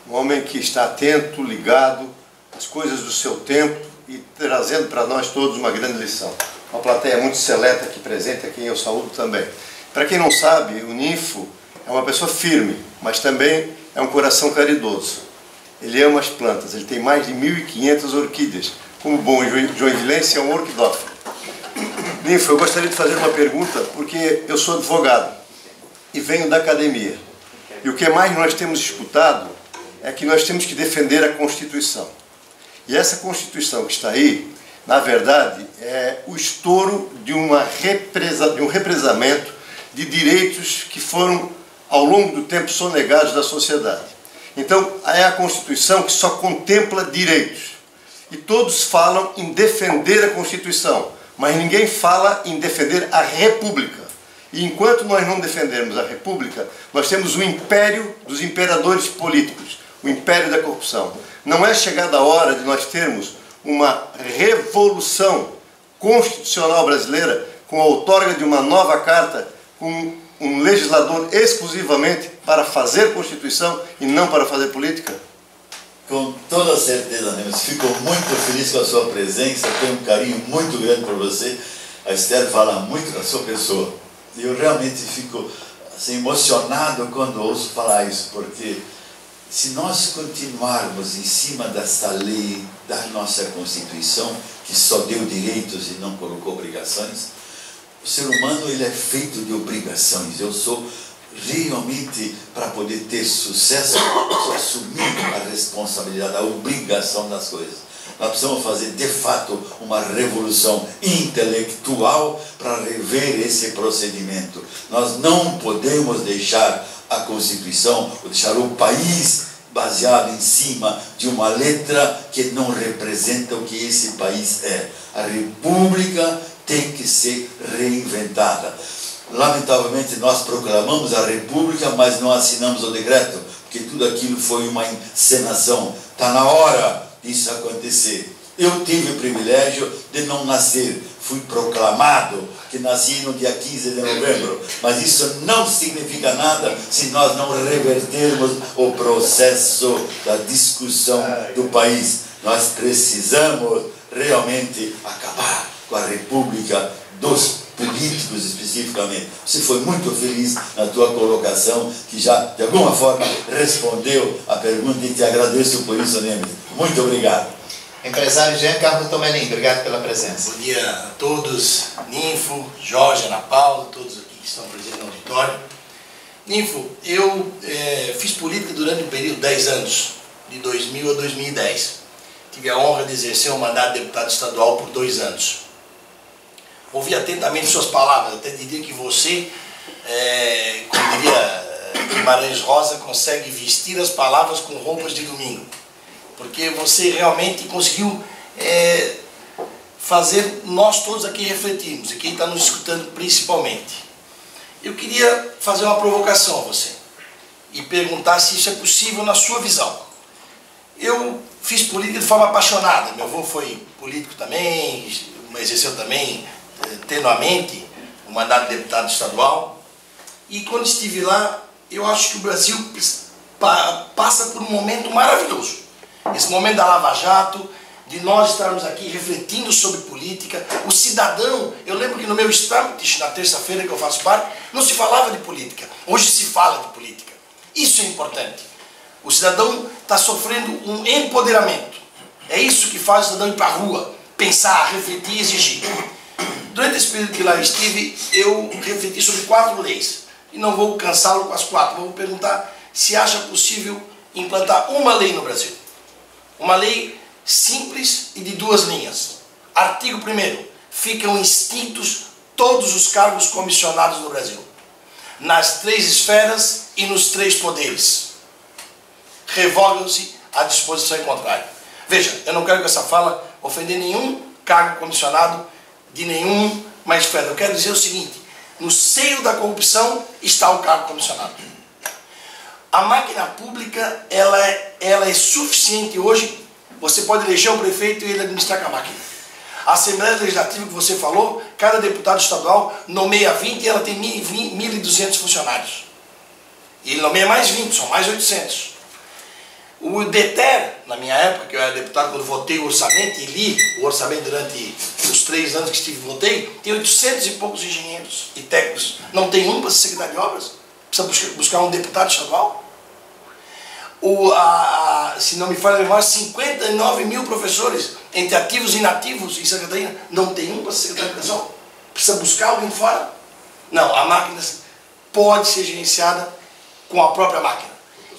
um homem que está atento, ligado às coisas do seu tempo e trazendo para nós todos uma grande lição. Uma plateia muito seleta aqui presente, a quem eu saúdo também. Para quem não sabe, o Ninfo é uma pessoa firme, mas também é um coração caridoso. Ele ama as plantas, ele tem mais de 1.500 orquídeas. Como bom joinvilense, é um orquidófilo. Ninfo, eu gostaria de fazer uma pergunta, porque eu sou advogado e venho da academia. E o que mais nós temos escutado é que nós temos que defender a Constituição. E essa Constituição que está aí, na verdade, é o estouro de um represamento de direitos que foram, ao longo do tempo, sonegados da sociedade. Então, é a Constituição que só contempla direitos. E todos falam em defender a Constituição, mas ninguém fala em defender a República. E enquanto nós não defendermos a República, nós temos o império dos imperadores políticos, o império da corrupção. Não é chegada a hora de nós termos uma revolução constitucional brasileira com a outorga de uma nova carta, com um legislador exclusivamente para fazer Constituição e não para fazer política? Com toda certeza, Nemes. Fico muito feliz com a sua presença, tenho um carinho muito grande por você. A Esther fala muito da sua pessoa. E eu realmente fico assim, emocionado quando ouço falar isso, porque se nós continuarmos em cima dessa lei da nossa Constituição, que só deu direitos e não colocou obrigações, o ser humano ele é feito de obrigações. Eu sou realmente, para poder ter sucesso, só assumir a responsabilidade, a obrigação das coisas. Nós precisamos fazer, de fato, uma revolução intelectual para rever esse procedimento. Nós não podemos deixar a Constituição, ou deixar o país baseado em cima de uma letra que não representa o que esse país é. A República tem que ser reinventada. Lamentavelmente, nós proclamamos a República, mas não assinamos o decreto, porque tudo aquilo foi uma encenação. Está na hora disso acontecer. Eu tive o privilégio de não nascer fui proclamado que nasci no dia 15 de novembro, mas isso não significa nada se nós não revertermos o processo da discussão do país. Nós precisamos realmente acabar com a república dos políticos especificamente. Você foi muito feliz na tua colocação, que já de alguma forma respondeu a pergunta, e te agradeço por isso, Nemes. Muito obrigado. Empresário Giancarlo Tomelin, obrigado pela presença. Bom dia a todos, Ninfo, Jorge, Ana Paula, todos aqui que estão presentes no auditório. Ninfo, eu fiz política durante um período de 10 anos, de 2000 a 2010. Tive a honra de exercer o mandato de deputado estadual por 2 anos. Ouvi atentamente suas palavras, até diria que você, como diria Guimarães Rosa, consegue vestir as palavras com roupas de domingo. Porque você realmente conseguiu fazer nós todos aqui refletirmos, e quem está nos escutando principalmente. Eu queria fazer uma provocação a você e perguntar se isso é possível na sua visão. Eu fiz política de forma apaixonada, meu avô foi político também, exerceu também tenuamente o mandato de deputado estadual, e quando estive lá, eu acho que o Brasil passa por um momento maravilhoso. Esse momento da Lava Jato, de nós estarmos aqui refletindo sobre política. O cidadão, eu lembro que no meu Stammtisch, na terça-feira que eu faço parte, não se falava de política. Hoje se fala de política. Isso é importante. O cidadão está sofrendo um empoderamento. É isso que faz o cidadão ir para a rua, pensar, refletir e exigir. Durante esse período que lá eu estive, eu refleti sobre 4 leis. E não vou cansá-lo com as 4. Vou perguntar se acha possível implantar uma lei no Brasil. Uma lei simples e de 2 linhas. Artigo 1º. Ficam extintos todos os cargos comissionados no Brasil. Nas 3 esferas e nos 3 poderes. Revogam-se a disposição em contrário. Veja, eu não quero com essa fala ofender nenhum cargo comissionado de nenhuma esfera. Eu quero dizer o seguinte: no seio da corrupção está o cargo comissionado. A máquina pública, ela é suficiente hoje. Você pode eleger o prefeito e ele administrar com a máquina. A Assembleia Legislativa que você falou, cada deputado estadual nomeia 20 e ela tem 1.200 funcionários. E ele nomeia mais 20, são mais 800. O DETER, na minha época, que eu era deputado, quando votei o orçamento e li o orçamento durante os 3 anos que estive votei, tem 800 e poucos engenheiros e técnicos. Não tem um para ser secretário de obras? Precisa buscar um deputado estadual? Se não me falha a memória, 59 mil professores, entre ativos e inativos em Santa Catarina, não tem um para ser secretário de educação? Precisa buscar alguém fora? Não, a máquina pode ser gerenciada com a própria máquina.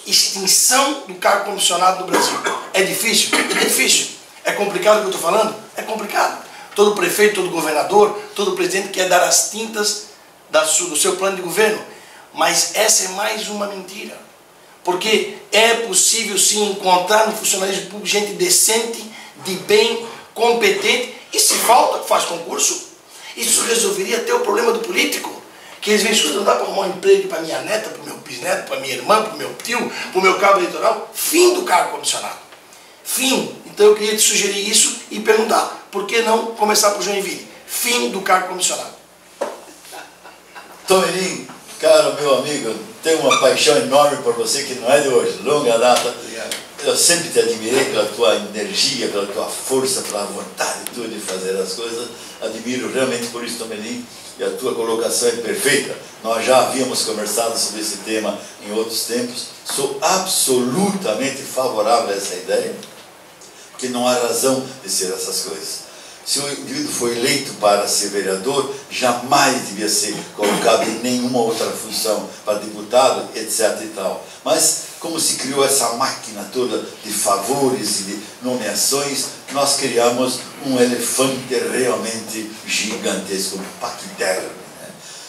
Extinção do cargo comissionado no Brasil. É difícil? É difícil. É complicado o que eu estou falando? É complicado. Todo prefeito, todo governador, todo presidente quer dar as tintas do seu plano de governo. Mas essa é mais uma mentira. Porque é possível sim encontrar no funcionalismo público gente decente, de bem, competente, e se falta, faz concurso. Isso resolveria até o problema do político. Que eles vêm, não dá para arrumar um emprego para minha neta, para o meu bisneto, para minha irmã, para o meu tio, para o meu cabo eleitoral. Fim do cargo comissionado. Fim. Então eu queria te sugerir isso e perguntar, por que não começar por Joinville? Fim do cargo comissionado. Tomelin, caro meu amigo, tenho uma paixão enorme por você, que não é de hoje, longa data. Eu sempre te admirei pela tua energia, pela tua força, pela vontade tua de fazer as coisas. Admiro realmente por isso, Tomelin. E a tua colocação é perfeita. Nós já havíamos conversado sobre esse tema em outros tempos. Sou absolutamente favorável a essa ideia, porque não há razão de ser essas coisas. Se o indivíduo foi eleito para ser vereador, jamais devia ser colocado em nenhuma outra função, para deputado, etc. e tal. Mas, como se criou essa máquina toda de favores e de nomeações, nós criamos um elefante realmente gigantesco, um paquiderme, né?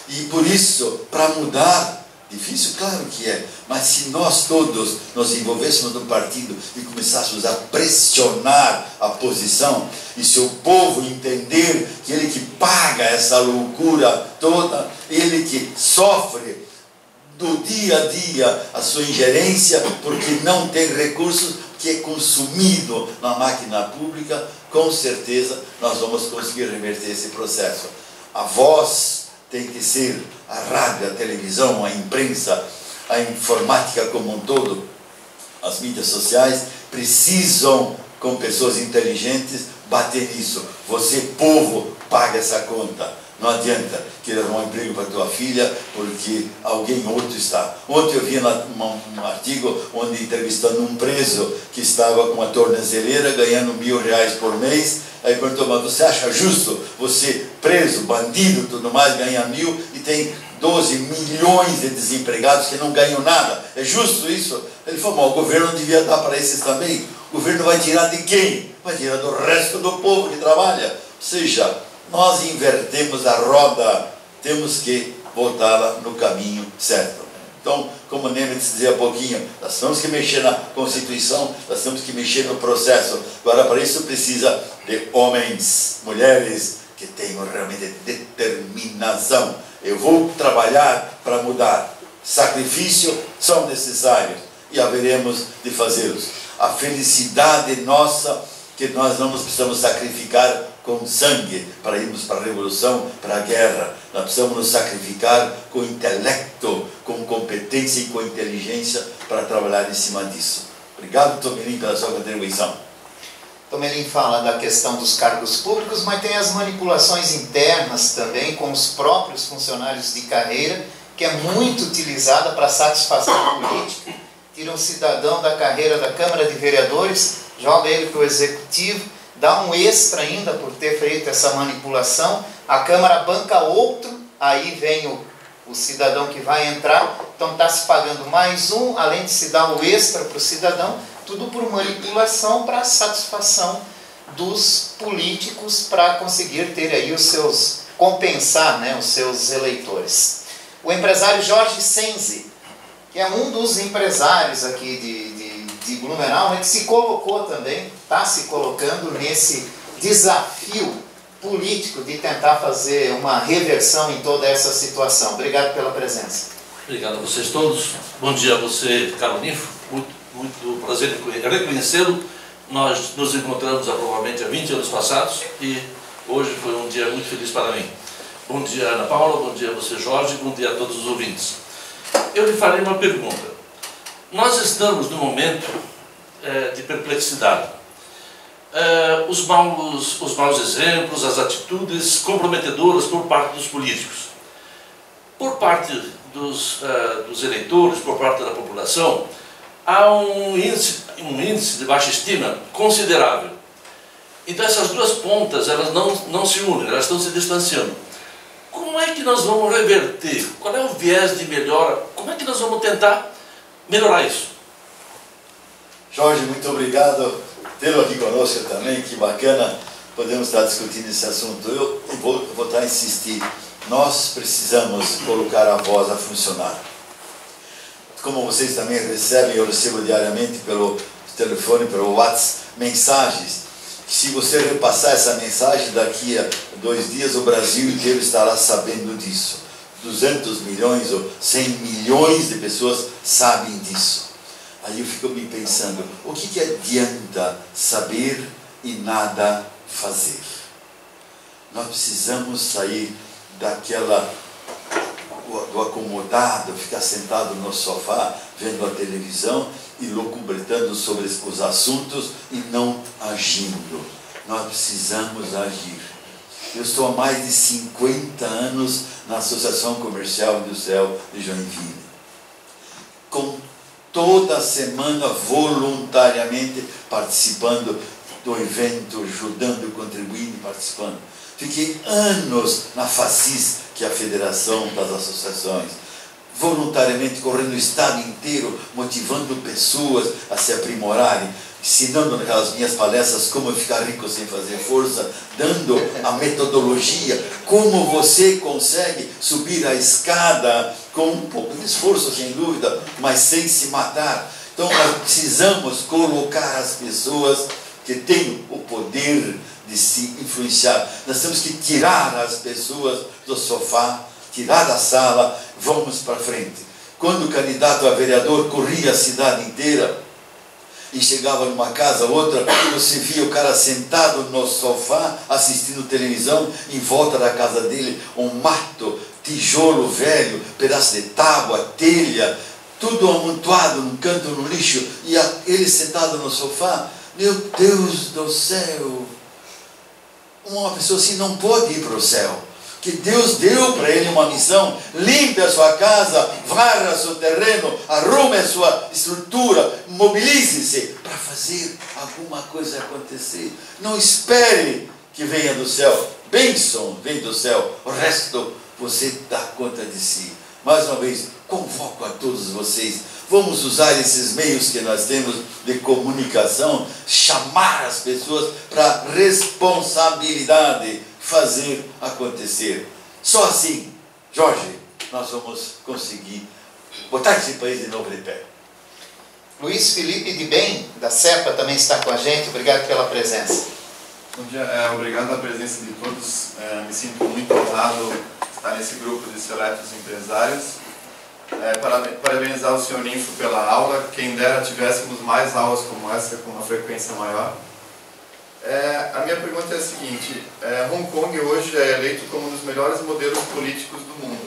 E por isso, para mudar, difícil, claro que é, mas se nós todos nos envolvêssemos no partido e começássemos a pressionar a posição, e se o povo entender que ele que paga essa loucura toda, ele que sofre do dia a dia a sua ingerência, porque não tem recursos, que é consumido na máquina pública, com certeza nós vamos conseguir reverter esse processo. A voz tem que ser a rádio, a televisão, a imprensa, a informática como um todo, as mídias sociais precisam, com pessoas inteligentes, bater nisso. Você, povo, paga essa conta. Não adianta querer arrumar um emprego para tua filha porque alguém outro está. Ontem eu vi um artigo onde entrevistando um preso que estava com uma tornozeleira ganhando R$1.000 por mês. Aí perguntou, mas você acha justo você preso, bandido, tudo mais, ganha 1.000 e tem 12 milhões de desempregados que não ganham nada? É justo isso? Ele falou, mas o governo não devia dar para esses também? O governo vai tirar de quem? Vai tirar do resto do povo que trabalha. Ou seja, nós invertemos a roda, temos que voltá-la no caminho certo. Então, como o Nemitz dizia há pouquinho, nós temos que mexer na Constituição, nós temos que mexer no processo. Agora, para isso precisa de homens, mulheres, que tenham realmente determinação. Eu vou trabalhar para mudar. Sacrifício são necessários e haveremos de fazê-los. A felicidade nossa, que nós não nos precisamos sacrificar com sangue para irmos para a revolução, para a guerra. Nós precisamos nos sacrificar com intelecto, com competência e com inteligência para trabalhar em cima disso. Obrigado, Tomelin, pela sua contribuição. Tomelin fala da questão dos cargos públicos, mas tem as manipulações internas também com os próprios funcionários de carreira, que é muito utilizada para satisfação política. Tira um cidadão da carreira da Câmara de Vereadores, joga ele para o Executivo, dá um extra ainda por ter feito essa manipulação, a Câmara banca outro, aí vem o cidadão que vai entrar, então está se pagando mais um, além de se dar o extra para o cidadão, tudo por manipulação para satisfação dos políticos para conseguir ter aí os seus, compensar, né, os seus eleitores. O empresário Jorge Senzi, que é um dos empresários aqui de Blumenau, mas que se colocou também, está se colocando nesse desafio político de tentar fazer uma reversão em toda essa situação. Obrigado pela presença. Obrigado a vocês todos. Bom dia a você, Carlos Ninfo. Muito prazer em reconhecê-lo. Nós nos encontramos provavelmente há 20 anos passados e hoje foi um dia muito feliz para mim. Bom dia, Ana Paula. Bom dia a você, Jorge. Bom dia a todos os ouvintes. Eu lhe farei uma pergunta. Nós estamos num momento de perplexidade. Os maus exemplos, as atitudes comprometedoras por parte dos políticos. Por parte dos eleitores, por parte da população, há um índice de baixa estima considerável. Então essas duas pontas, elas não se unem, elas estão se distanciando. Como é que nós vamos reverter? Qual é o viés de melhora? Como é que nós vamos tentar melhorar isso? Jorge, muito obrigado tê-lo aqui conosco também, que bacana, podemos estar discutindo esse assunto. Eu vou voltar a insistir, nós precisamos colocar a voz a funcionar. Como vocês também recebem, eu recebo diariamente pelo telefone, pelo WhatsApp, mensagens. Se você repassar essa mensagem, daqui a 2 dias o Brasil inteiro estará sabendo disso. 200 milhões ou 100 milhões de pessoas sabem disso. Aí eu fico me pensando, o que adianta saber e nada fazer? Nós precisamos sair do acomodado, ficar sentado no sofá, vendo a televisão e locubretando sobre os assuntos e não agindo. Nós precisamos agir. Eu estou há mais de 50 anos na Associação Comercial Industrial de Joinville. Toda semana, voluntariamente, participando do evento, ajudando, contribuindo e participando. Fiquei anos na FACIS, que é a Federação das Associações, voluntariamente correndo o estado inteiro, motivando pessoas a se aprimorarem, ensinando naquelas minhas palestras como ficar rico sem fazer força, dando a metodologia, como você consegue subir a escada com um pouco de esforço, sem dúvida, mas sem se matar. Então nós precisamos colocar as pessoas que têm o poder de se influenciar. Nós temos que tirar as pessoas do sofá, tirar da sala, vamos para frente. Quando o candidato a vereador corria a cidade inteira, e chegava numa casa, outra, e você via o cara sentado no sofá, assistindo televisão, em volta da casa dele, um mato, tijolo velho, pedaço de tábua, telha, tudo amontoado num canto, no lixo, e ele sentado no sofá. Meu Deus do céu! Uma pessoa assim não pode ir para o céu. Que Deus deu para ele uma missão: limpe a sua casa, varra seu terreno, arrume a sua estrutura, mobilize-se para fazer alguma coisa acontecer. Não espere que venha do céu. Bênção vem do céu, o resto você dá conta de si. Mais uma vez, convoco a todos vocês, vamos usar esses meios que nós temos de comunicação, chamar as pessoas para responsabilidade, fazer acontecer. Só assim, Jorge, nós vamos conseguir botar esse país de novo de pé. Luiz Felipe de Bem, da CEPA, também está com a gente. Obrigado pela presença. Bom dia, obrigado pela presença de todos. Me sinto muito honrado estar nesse grupo de seletos empresários. Parabenizar o senhor Ninfo pela aula. Quem dera tivéssemos mais aulas como essa, com uma frequência maior. A minha pergunta é a seguinte: Hong Kong hoje é eleito como um dos melhores modelos políticos do mundo,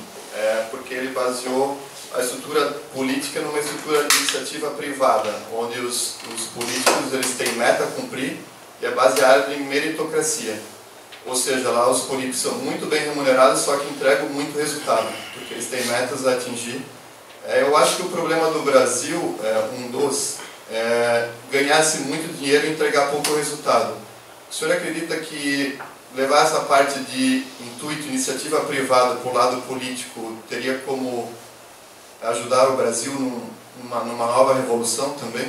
porque ele baseou a estrutura política numa estrutura de iniciativa privada, onde os políticos eles têm meta a cumprir e é baseado em meritocracia. Ou seja, lá os políticos são muito bem remunerados, só que entregam muito resultado, porque eles têm metas a atingir. Eu acho que o problema do Brasil, ganhar-se muito dinheiro e entregar pouco resultado. O senhor acredita que levar essa parte de intuito, iniciativa privada para o lado político teria como ajudar o Brasil numa nova revolução também?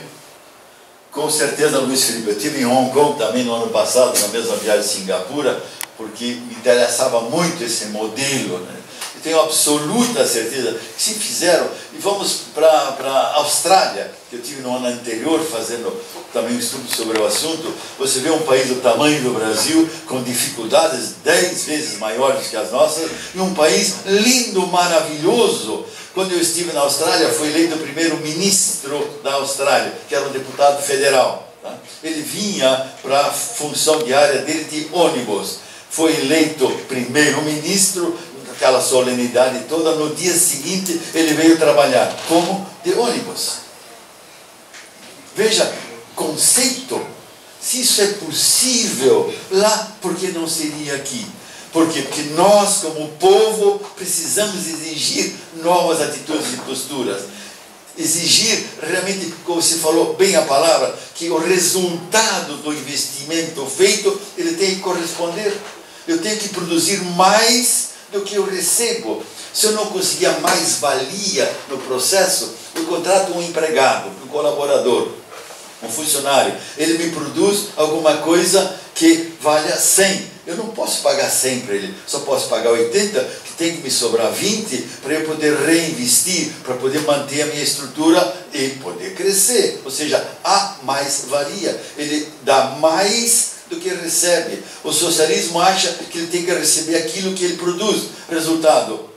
Com certeza, Luiz Felipe. Eu estive em Hong Kong também no ano passado, na mesma viagem de Singapura, porque me interessava muito esse modelo, né? Eu tenho absoluta certeza que se fizeram, e vamos para a Austrália, que eu tive no ano anterior fazendo também um estudo sobre o assunto. Você vê um país do tamanho do Brasil, com dificuldades 10 vezes maiores que as nossas, e um país lindo, maravilhoso. Quando eu estive na Austrália, foi eleito o primeiro-ministro da Austrália, que era um deputado federal. Tá? Ele vinha para a função diária dele de ônibus. Foi eleito primeiro-ministro, aquela solenidade toda. No dia seguinte, ele veio trabalhar como de ônibus. Veja, conceito. Se isso é possível lá, por que não seria aqui? Por quê? Porque nós, como povo, precisamos exigir novas atitudes e posturas. Exigir realmente, como se falou bem a palavra, que o resultado do investimento feito, ele tem que corresponder. Eu tenho que produzir mais do que eu recebo. Se eu não conseguir a mais-valia no processo, eu contrato um empregado, um colaborador, um funcionário. Ele me produz alguma coisa que valha 100. Eu não posso pagar 100 para ele, só posso pagar 80, que tem que me sobrar 20 para eu poder reinvestir, para poder manter a minha estrutura e poder crescer. Ou seja, há mais-valia. Ele dá mais do que recebe. O socialismo acha que ele tem que receber aquilo que ele produz. Resultado: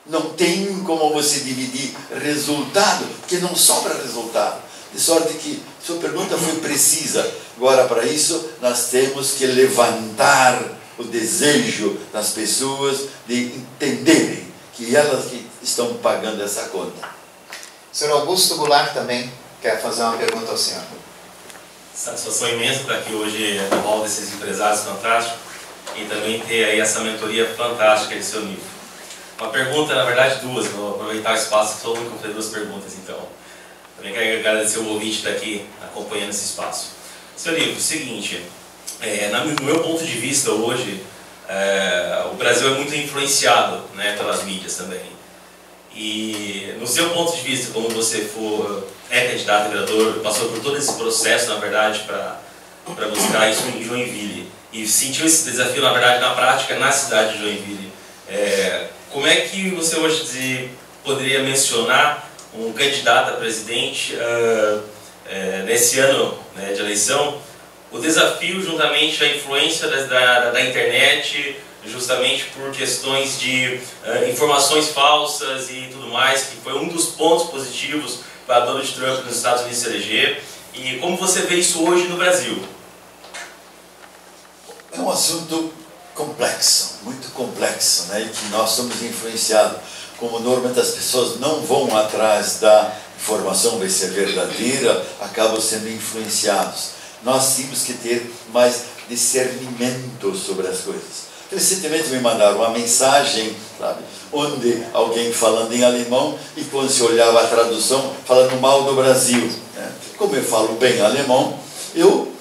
não tem como você dividir resultado, porque não sobra resultado. De sorte que sua pergunta foi precisa. Agora, para isso, nós temos que levantar o desejo das pessoas de entenderem que elas que estão pagando essa conta. O senhor Augusto Goulart também quer fazer uma pergunta ao senhor. Satisfação imensa estar aqui hoje no hall desses empresários fantásticos e também ter aí essa mentoria fantástica de seu nível. Uma pergunta, na verdade duas, vou aproveitar o espaço, sou o único que fazer duas perguntas então. Também quero agradecer o ouvinte que está aqui acompanhando esse espaço. Seu livro, o seguinte, no meu ponto de vista hoje, o Brasil é muito influenciado, né, pelas mídias também. E no seu ponto de vista, como você é candidato a vereador, passou por todo esse processo, na verdade, para buscar isso em Joinville, e sentiu esse desafio, na verdade, na prática, na cidade de Joinville, como é que você hoje poderia mencionar um candidato a presidente nesse ano, né, de eleição, o desafio juntamente à influência da internet, justamente por questões de informações falsas e tudo mais, que foi um dos pontos positivos para Donald Trump nos Estados Unidos se eleger, e como você vê isso hoje no Brasil? É um assunto complexo, muito complexo, né? E que nós somos influenciados. Como normalmente as pessoas não vão atrás da informação, ver se é verdadeira, acabam sendo influenciados. Nós temos que ter mais discernimento sobre as coisas. Recentemente me mandaram uma mensagem, sabe, onde alguém falando em alemão, e quando se olhava a tradução, falando mal do Brasil, né? Como eu falo bem alemão, eu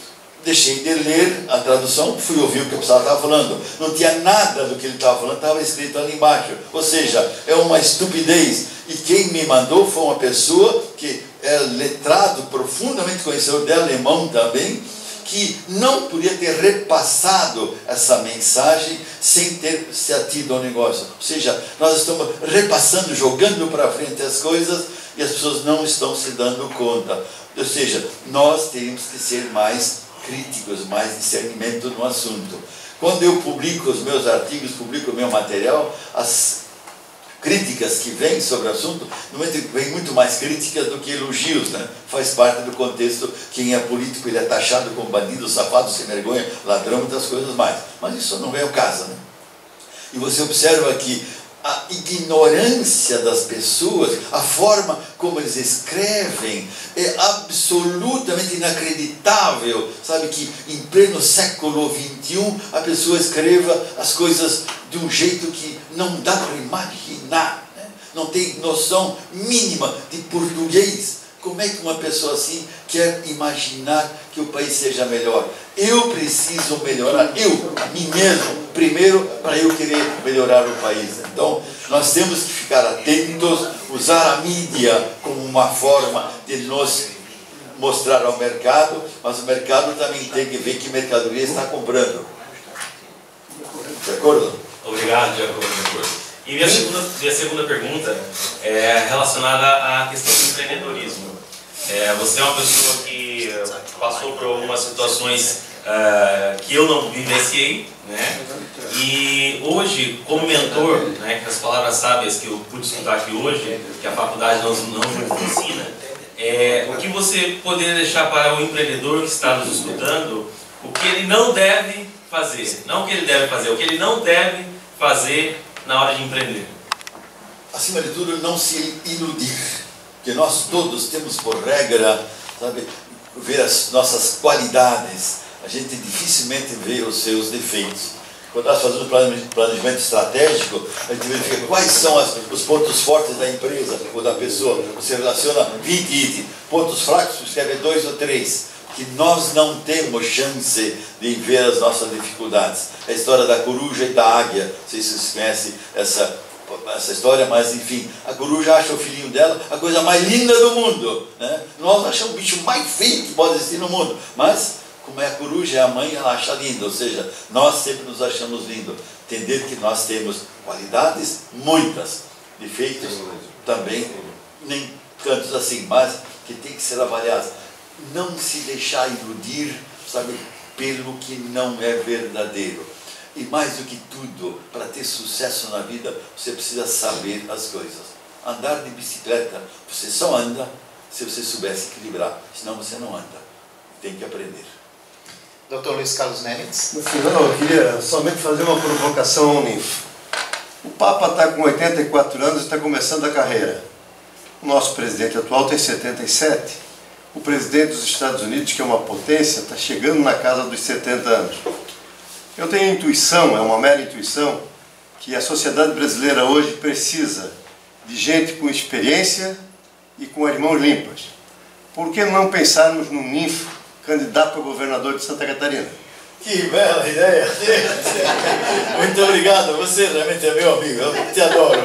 deixei de ler a tradução, fui ouvir o que o pessoal estava falando. Não tinha nada do que ele estava falando, estava escrito ali embaixo. Ou seja, é uma estupidez. E quem me mandou foi uma pessoa que é letrado, profundamente conhecedor de alemão também, que não podia ter repassado essa mensagem sem ter se atido ao negócio. Ou seja, nós estamos repassando, jogando para frente as coisas e as pessoas não estão se dando conta. Ou seja, nós temos que ser mais críticos, mais discernimento no assunto. Quando eu publico os meus artigos, publico o meu material, as críticas que vêm sobre o assunto, vem muito mais críticas do que elogios, né? Faz parte do contexto. Quem é político, ele é taxado como bandido, safado, sem vergonha, ladrão, muitas coisas mais. Mas isso não é o caso, né? E você observa que a ignorância das pessoas, a forma como eles escrevem, é absolutamente inacreditável. Sabe que em pleno século XXI a pessoa escreva as coisas de um jeito que não dá para imaginar, né? Não tem noção mínima de português. Como é que uma pessoa assim quer imaginar que o país seja melhor? Eu preciso melhorar, a mim mesmo, primeiro, para eu querer melhorar o país. Então, nós temos que ficar atentos, usar a mídia como uma forma de nos mostrar ao mercado, mas o mercado também tem que ver que mercadoria está comprando. De acordo? Obrigado, de acordo. E minha segunda pergunta é relacionada à questão do empreendedorismo. Você é uma pessoa que passou por algumas situações que eu não vivenciei, né? E hoje, como mentor, né, que as palavras sábias que eu pude escutar aqui hoje, que a faculdade não ensina, o que você poderia deixar para o empreendedor que está nos escutando, o que ele não deve fazer, não o que ele deve fazer, o que ele não deve fazer na hora de empreender? Acima de tudo, não se iludir, porque nós todos temos por regra, sabe, ver as nossas qualidades. A gente dificilmente vê os seus defeitos. Quando nós fazemos planejamento estratégico, a gente verifica quais são os pontos fortes da empresa ou da pessoa. Você relaciona 20 itens. Pontos fracos, você escreve 2 ou 3. Que nós não temos chance de ver as nossas dificuldades. É a história da coruja e da águia. Não sei se vocês conhecem essa história, mas enfim, a coruja acha o filhinho dela a coisa mais linda do mundo, né? Nós achamos o bicho mais feio que pode existir no mundo, mas como é a coruja, é a mãe, ela acha lindo. Ou seja, nós sempre nos achamos lindo. Entender que nós temos qualidades, muitas, defeitos também, nem tantos assim, mas que tem que ser avaliados. Não se deixar iludir, sabe, pelo que não é verdadeiro. E mais do que tudo, para ter sucesso na vida, você precisa saber as coisas. Andar de bicicleta, você só anda se você souber se equilibrar, senão você não anda. Tem que aprender. Dr. Luiz Carlos Nemitz. No final, eu queria somente fazer uma provocação ao Ninfo. O Papa está com 84 anos e está começando a carreira. O nosso presidente atual tem 77. O presidente dos Estados Unidos, que é uma potência, está chegando na casa dos 70 anos. Eu tenho a intuição, é uma mera intuição, que a sociedade brasileira hoje precisa de gente com experiência e com as mãos limpas. Por que não pensarmos num Ninfo candidato a governador de Santa Catarina? Que bela ideia! Muito obrigado, você realmente é meu amigo, eu te adoro,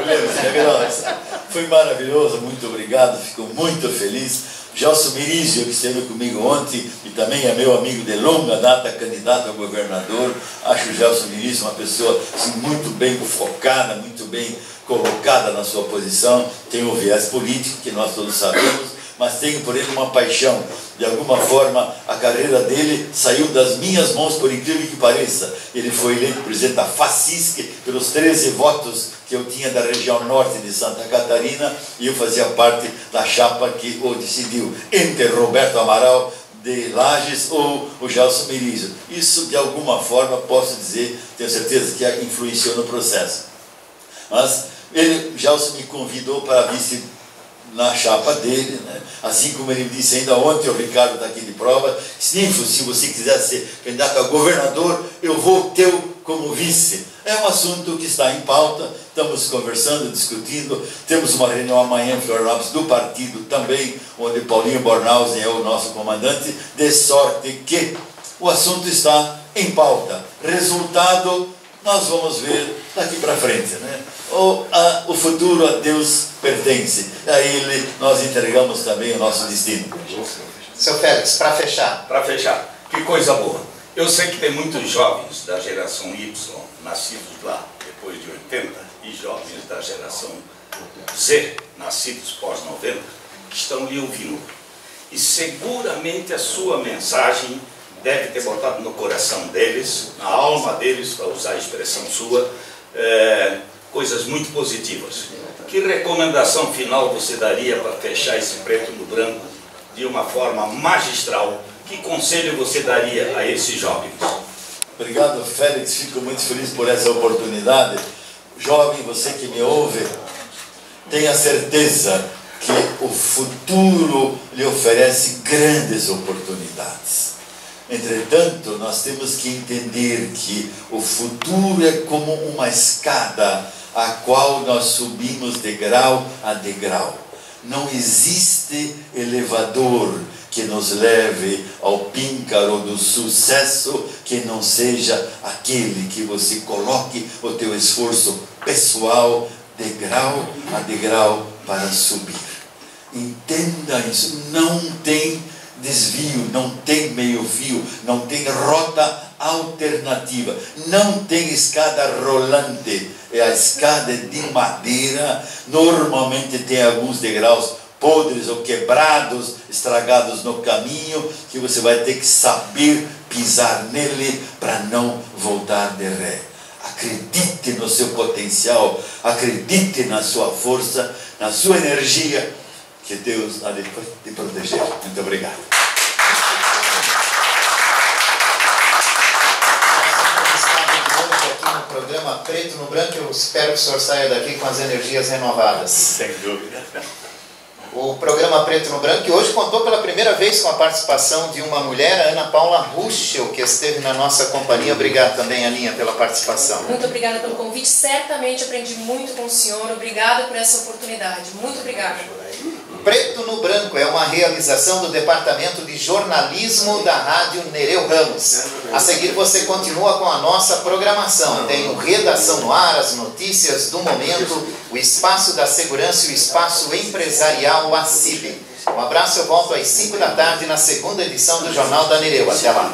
foi maravilhoso, muito obrigado, fico muito feliz. Gelson Mirizio, que esteve comigo ontem e também é meu amigo de longa data, candidato a governador. Acho o Gelson Mirizio uma pessoa assim, muito bem focada, muito bem colocada na sua posição. Tem um viés político, que nós todos sabemos, mas tenho por ele uma paixão. De alguma forma, a carreira dele saiu das minhas mãos, por incrível que pareça. Ele foi eleito presidente da FACISC pelos 13 votos que eu tinha da região norte de Santa Catarina, e eu fazia parte da chapa que o decidiu entre Roberto Amaral de Lages ou o Gelson Merizo. Isso, de alguma forma, posso dizer, tenho certeza que influenciou no processo. Mas Gelson me convidou para vice na chapa dele, né? Assim como ele disse ainda ontem, o Ricardo está aqui de prova, Ninfo, se você quiser ser candidato a governador, eu vou ter como vice. É um assunto que está em pauta, estamos conversando, discutindo, temos uma reunião amanhã em Florianópolis do partido também, onde Paulinho Bornhausen é o nosso comandante, de sorte que o assunto está em pauta. Resultado, nós vamos ver daqui para frente, né? O futuro a Deus pertence, a Ele nós entregamos também o nosso destino. Seu Félix, para fechar. Para fechar, que coisa boa. Eu sei que tem muitos jovens da geração Y, nascidos lá depois de 80, e jovens da geração Z, nascidos pós-90, que estão lhe ouvindo. E seguramente a sua mensagem deve ter botado no coração deles, na alma deles, para usar a expressão sua, coisas muito positivas. Que recomendação final você daria para fechar esse preto no branco de uma forma magistral? Que conselho você daria a esses jovens? Obrigado, Félix. Fico muito feliz por essa oportunidade. Jovem, você que me ouve, tenha certeza que o futuro lhe oferece grandes oportunidades. Entretanto, nós temos que entender que o futuro é como uma escada a qual nós subimos degrau a degrau. Não existe elevador que nos leve ao píncaro do sucesso que não seja aquele que você coloque o teu esforço pessoal degrau a degrau para subir. Entenda isso, não tem desvio, não tem meio fio, não tem rota alternativa, não tem escada rolante, é a escada de madeira, normalmente tem alguns degraus podres ou quebrados, estragados no caminho, que você vai ter que saber pisar nele para não voltar de ré. Acredite no seu potencial, acredite na sua força, na sua energia, que Deus há de te proteger. Muito obrigado. Aqui no programa Preto no Branco, eu espero que o senhor saia daqui com as energias renovadas. Sem dúvida. O programa Preto no Branco, que hoje contou pela primeira vez com a participação de uma mulher, a Ana Paula Ruschel, que esteve na nossa companhia. Obrigado também, Aninha, pela participação. Muito obrigada pelo convite. Certamente aprendi muito com o senhor. Obrigada por essa oportunidade. Muito obrigada. Preto no Branco é uma realização do Departamento de Jornalismo da Rádio Nereu Ramos. A seguir você continua com a nossa programação. Tem o Redação no Ar, as notícias do momento, o Espaço da Segurança e o Espaço Empresarial ACIB. Um abraço, eu volto às 5 da tarde na segunda edição do Jornal da Nereu. Até lá.